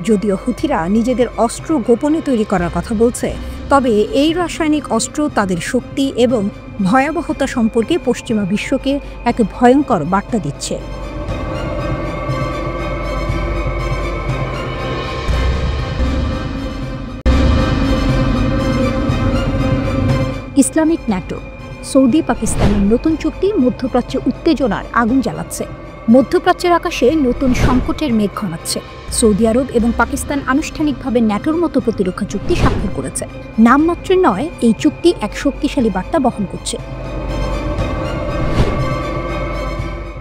যদিও হুথিরা নিজেদের অস্ত্র গোপনে তৈরি করার কথা বলছে, তবে এই রাসায়নিক অস্ত্র তাদের শক্তি এবং ভয়াবহতা সম্পর্কে পশ্চিমা বিশ্বকে এক ভয়ঙ্কর বার্তা দিচ্ছে। ইসলামিক ন্যাটো, সৌদি পাকিস্তানের নতুন চুক্তি মধ্যপ্রাচ্যে উত্তেজনার আগুন জ্বালাচ্ছে। মধ্যপ্রাচ্যের আকাশে নতুন সংকটের মেঘ ঘনাচ্ছে। সৌদি আরব এবং পাকিস্তান আনুষ্ঠানিকভাবে ন্যাটোর মতো প্রতিরক্ষা চুক্তি স্বাক্ষর করেছে। নামমাত্রের নয়, এই চুক্তি এক শক্তিশালী বার্তা বহন করছে।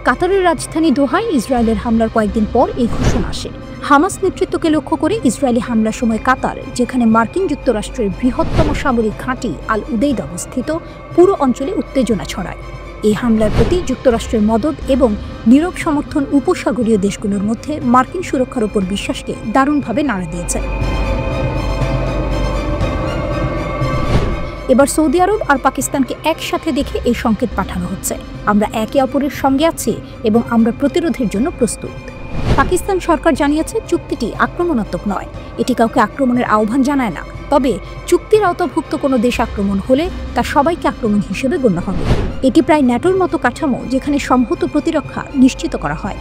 কাতারের রাজধানী দোহায় ইসরায়েলের হামলার কয়েকদিন পর এই ঘোষণা আসে। হামাস নেতৃত্বকে লক্ষ্য করে ইসরায়েলি হামলার সময় কাতার, যেখানে মার্কিন যুক্তরাষ্ট্রের বৃহত্তম সামরিক ঘাঁটি আল উদেইদ অবস্থিত, পুরো অঞ্চলে উত্তেজনা ছড়ায়। এই হামলার প্রতি যুক্তরাষ্ট্রের মদদ এবং নীরব সমর্থন উপসাগরীয় দেশগুলোর মধ্যে মার্কিন সুরক্ষার উপর বিশ্বাসকে দারুণভাবে নাড়া দিয়েছে। এবার সৌদি আরব আর পাকিস্তানকে একসাথে দেখে এই সংকেত পাঠানো হচ্ছে, আমরা একে অপরের সঙ্গে আছি এবং আমরা প্রতিরোধের জন্য প্রস্তুত। পাকিস্তান সরকার জানিয়েছে চুক্তিটি আক্রমণাত্মক নয়, এটি কাউকে আক্রমণের আহ্বান জানায় না। তবে চুক্তির আওতাভুক্ত কোনো দেশ আক্রমণ হলে তা সবাইকে আক্রমণ হিসেবে গণ্য হবে। এটি প্রায় ন্যাটোর মতো কাঠামো, যেখানে সম্ভবত প্রতিরক্ষা নিশ্চিত করা হয়।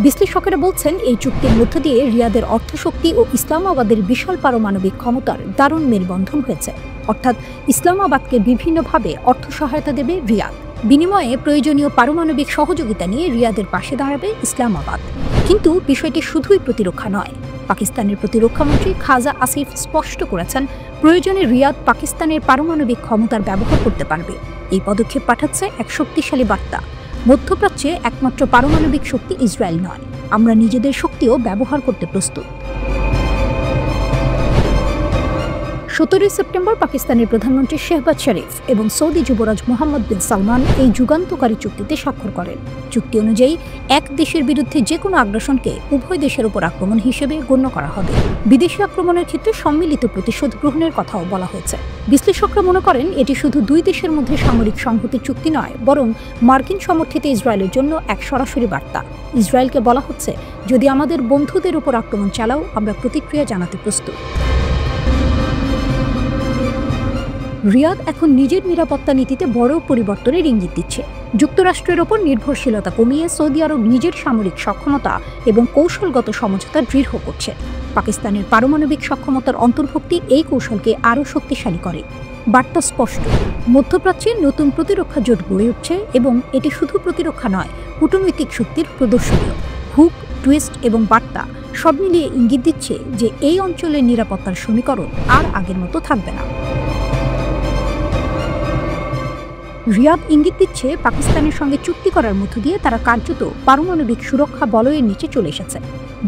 বিশ্লেষকেরা বলছেন এই চুক্তির মধ্য দিয়ে রিয়াদের অর্থশক্তি ও ইসলামাবাদের বিশাল পারমাণবিক ক্ষমতার দারুণ মেলবন্ধন হয়েছে। অর্থাৎ ইসলামাবাদকে বিভিন্নভাবে অর্থ সহায়তা দেবে রিয়াদ, বিনিময়ে প্রয়োজনীয় পারমাণবিক সহযোগিতা নিয়ে রিয়াদের পাশে দাঁড়াবে ইসলামাবাদ। কিন্তু বিষয়টি শুধুই প্রতিরক্ষা নয়। পাকিস্তানের প্রতিরক্ষামন্ত্রী খাজা আসিফ স্পষ্ট করেছেন, প্রয়োজনে রিয়াদ পাকিস্তানের পারমাণবিক ক্ষমতার ব্যবহার করতে পারবে। এই পদক্ষেপ পাঠাচ্ছে এক শক্তিশালী বার্তা, মধ্যপ্রাচ্যে একমাত্র পারমাণবিক শক্তি ইসরায়েল নয়, আমরা নিজেদের শক্তিও ব্যবহার করতে প্রস্তুত। 17 সেপ্টেম্বর পাকিস্তানের প্রধানমন্ত্রী শেহবাজ শরীফ এবং সৌদি যুবরাজ মোহাম্মদ বিন সালমান এই যুগান্তকারী চুক্তিতে স্বাক্ষর করেন। চুক্তি অনুযায়ী এক দেশের বিরুদ্ধে যে কোনো আগ্রাসনকে উভয় দেশের উপর আক্রমণ হিসেবে গণ্য করা হবে। বিদেশি আক্রমণের ক্ষেত্রে সম্মিলিত প্রতিশোধ গ্রহণের কথাও বলা হয়েছে। বিশ্লেষকরা মনে করেন এটি শুধু দুই দেশের মধ্যে সামরিক সংহতির চুক্তি নয়, বরং মার্কিন সমর্থিত ইসরায়েলের জন্য এক সরাসরি বার্তা। ইসরায়েলকে বলা হচ্ছে, যদি আমাদের বন্ধুদের উপর আক্রমণ চালাও, আমরা প্রতিক্রিয়া জানাতে প্রস্তুত। রিয়াদ এখন নিজের নিরাপত্তা নীতিতে বড় পরিবর্তনের ইঙ্গিত দিচ্ছে। যুক্তরাষ্ট্রের ওপর নির্ভরশীলতা কমিয়ে সৌদি আরব নিজের সামরিক সক্ষমতা এবং কৌশলগত সমঝোতা দৃঢ় করছে। পাকিস্তানের পারমাণবিক সক্ষমতার অন্তর্ভুক্তি এই কৌশলকে আরও শক্তিশালী করে। বার্তা স্পষ্ট, মধ্যপ্রাচ্যে নতুন প্রতিরক্ষা জোট গড়ে উঠছে এবং এটি শুধু প্রতিরক্ষা নয়, কূটনৈতিক শক্তির প্রদর্শনীয়। হুক, টুইস্ট এবং বার্তা সব মিলিয়ে ইঙ্গিত দিচ্ছে যে এই অঞ্চলের নিরাপত্তার সমীকরণ আর আগের মতো থাকবে না। রিয়াদ ইঙ্গিত দিচ্ছে পাকিস্তানের সঙ্গে চুক্তি করার মধ্য দিয়ে তারা কার্যত পারমাণবিক সুরক্ষা বলয়ের নিচে চলে এসেছে।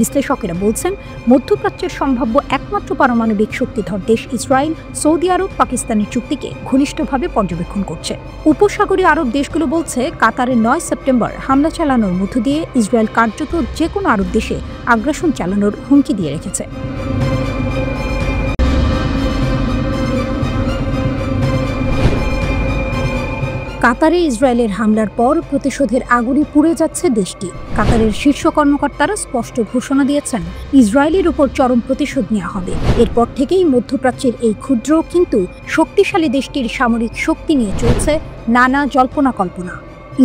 বিশ্লেষকেরা বলছেন, মধ্যপ্রাচ্যের সম্ভাব্য একমাত্র পারমাণবিক শক্তিধর দেশ ইসরায়েল, সৌদি আরব পাকিস্তানের চুক্তিকে ঘনিষ্ঠভাবে পর্যবেক্ষণ করছে। উপসাগরীয় আরব দেশগুলো বলছে, কাতারের 9 সেপ্টেম্বর হামলা চালানোর মধ্য দিয়ে ইসরায়েল কার্যত যে কোনো আরব দেশে আগ্রাসন চালানোর হুমকি দিয়ে রেখেছে। কাতারে ইসরায়েলের হামলার পর প্রতিশোধের আগুনে পুড়ে যাচ্ছে দেশটি। কাতারের শীর্ষ কর্মকর্তারা স্পষ্ট ঘোষণা দিয়েছেন, ইসরায়েলের উপর চরম প্রতিশোধ নেওয়া হবে। এরপর থেকেই মধ্যপ্রাচ্যের এই ক্ষুদ্র কিন্তু শক্তিশালী দেশটির সামরিক শক্তি নিয়ে চলছে নানা জল্পনা কল্পনা।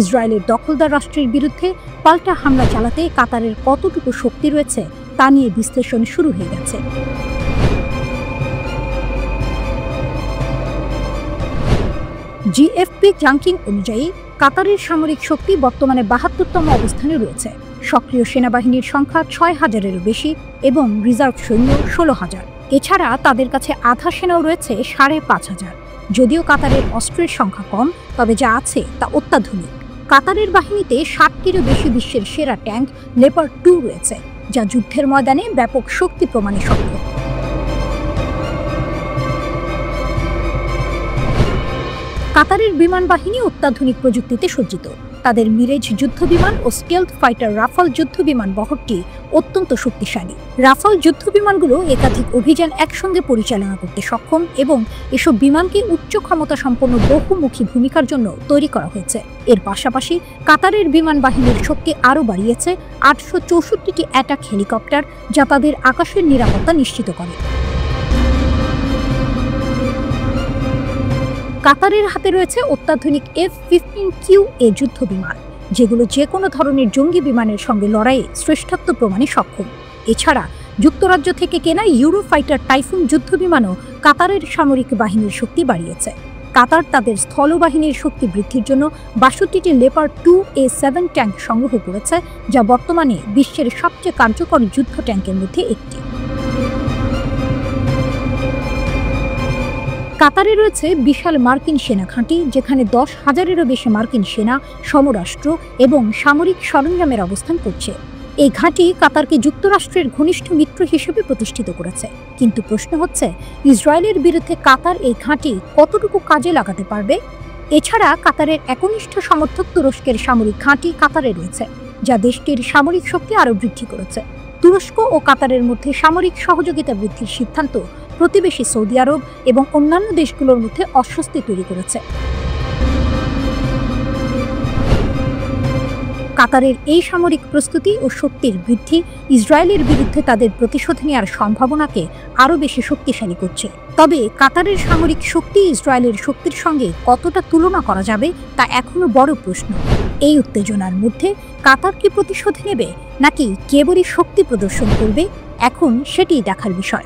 ইসরায়েলের দখলদার রাষ্ট্রের বিরুদ্ধে পাল্টা হামলা চালাতে কাতারের কতটুকু শক্তি রয়েছে তা নিয়ে বিশ্লেষণ শুরু হয়ে গেছে। জিএফপি র্যাঙ্কিং অনুযায়ী কাতারের সামরিক শক্তি বর্তমানে ৭২তম অবস্থানে রয়েছে। সক্রিয় সেনাবাহিনীর সংখ্যা ৬,০০০-এরও বেশি এবং রিজার্ভ সৈন্য ১৬,০০০। এছাড়া তাদের কাছে আধা সেনাও রয়েছে ৫,৫০০। যদিও কাতারের অস্ত্রের সংখ্যা কম, তবে যা আছে তা অত্যাধুনিক। কাতারের বাহিনীতে ৬০টিরও বেশি বিশ্বের সেরা ট্যাঙ্ক লেপার্ড 2 রয়েছে, যা যুদ্ধের ময়দানে ব্যাপক শক্তি প্রমাণে সক্ষম। কাতারের বিমান বাহিনী অত্যাধুনিক প্রযুক্তিতে সজ্জিত। তাদের মিরেজ যুদ্ধবিমান ও স্টেলথ ফাইটার রাফাল যুদ্ধবিমান বহরটি অত্যন্ত শক্তিশালী। রাফাল যুদ্ধবিমানগুলো একাধিক অভিযান একসঙ্গে পরিচালনা করতে সক্ষম এবং এসব বিমানকে উচ্চ ক্ষমতা সম্পন্ন বহুমুখী ভূমিকার জন্য তৈরি করা হয়েছে। এর পাশাপাশি কাতারের বিমান বাহিনীর শক্তি আরও বাড়িয়েছে ৮৬৪টি অ্যাটাক হেলিকপ্টার, যা তাদের আকাশের নিরাপত্তা নিশ্চিত করে। কাতারের হাতে রয়েছে অত্যাধুনিক F-15QA যুদ্ধবিমান, যেগুলো যে কোনো ধরনের জঙ্গি বিমানের সঙ্গে লড়াইয়ে শ্রেষ্ঠত্ব প্রমাণে সক্ষম। এছাড়া যুক্তরাজ্য থেকে কেনা ইউরোফাইটার টাইফুন যুদ্ধবিমানও কাতারের সামরিক বাহিনীর শক্তি বাড়িয়েছে। কাতার তাদের স্থলবাহিনীর শক্তি বৃদ্ধির জন্য ৬২টি লেপার্ড 2A7 ট্যাঙ্ক সংগ্রহ করেছে, যা বর্তমানে বিশ্বের সবচেয়ে কার্যকর যুদ্ধ ট্যাঙ্কের মধ্যে একটি। কাতারে রয়েছে বিশাল মার্কিন সেনা ঘাঁটি, যেখানে ১০,০০০-এরও বেশি মার্কিন সেনা, সমরাস্ত্র এবং সামরিক সরঞ্জামের অবস্থান করছে। এই ঘাঁটি কাতারকে যুক্তরাষ্ট্রের ঘনিষ্ঠ মিত্র হিসেবে প্রতিষ্ঠিত করেছে। কিন্তু প্রশ্ন হচ্ছে, ইসরায়েলের বিরুদ্ধে কাতার এই ঘাঁটি কতটুকু কাজে লাগাতে পারবে? এছাড়া কাতারের একনিষ্ঠ সমর্থক তুরস্কের সামরিক ঘাঁটি কাতারে রয়েছে, যা দেশটির সামরিক শক্তি আরও বৃদ্ধি করেছে। তুরস্ক ও কাতারের মধ্যে সামরিক সহযোগিতা বৃদ্ধির সিদ্ধান্ত প্রতিবেশী সৌদি আরব এবং অন্যান্য দেশগুলোর মধ্যে অস্বস্তি তৈরি করেছে। কাতারের এই সামরিক প্রস্তুতি ও শক্তির বৃদ্ধি ইসরায়েলের বিরুদ্ধে তাদের প্রতিশোধ নেওয়ার সম্ভাবনাকে আরও বেশি শক্তিশালী করছে। তবে কাতারের সামরিক শক্তি ইসরায়েলের শক্তির সঙ্গে কতটা তুলনা করা যাবে তা এখনো বড় প্রশ্ন। এই উত্তেজনার মধ্যে কাতার কি প্রতিশোধ নেবে নাকি কেবলই শক্তি প্রদর্শন করবে, এখন সেটিই দেখার বিষয়।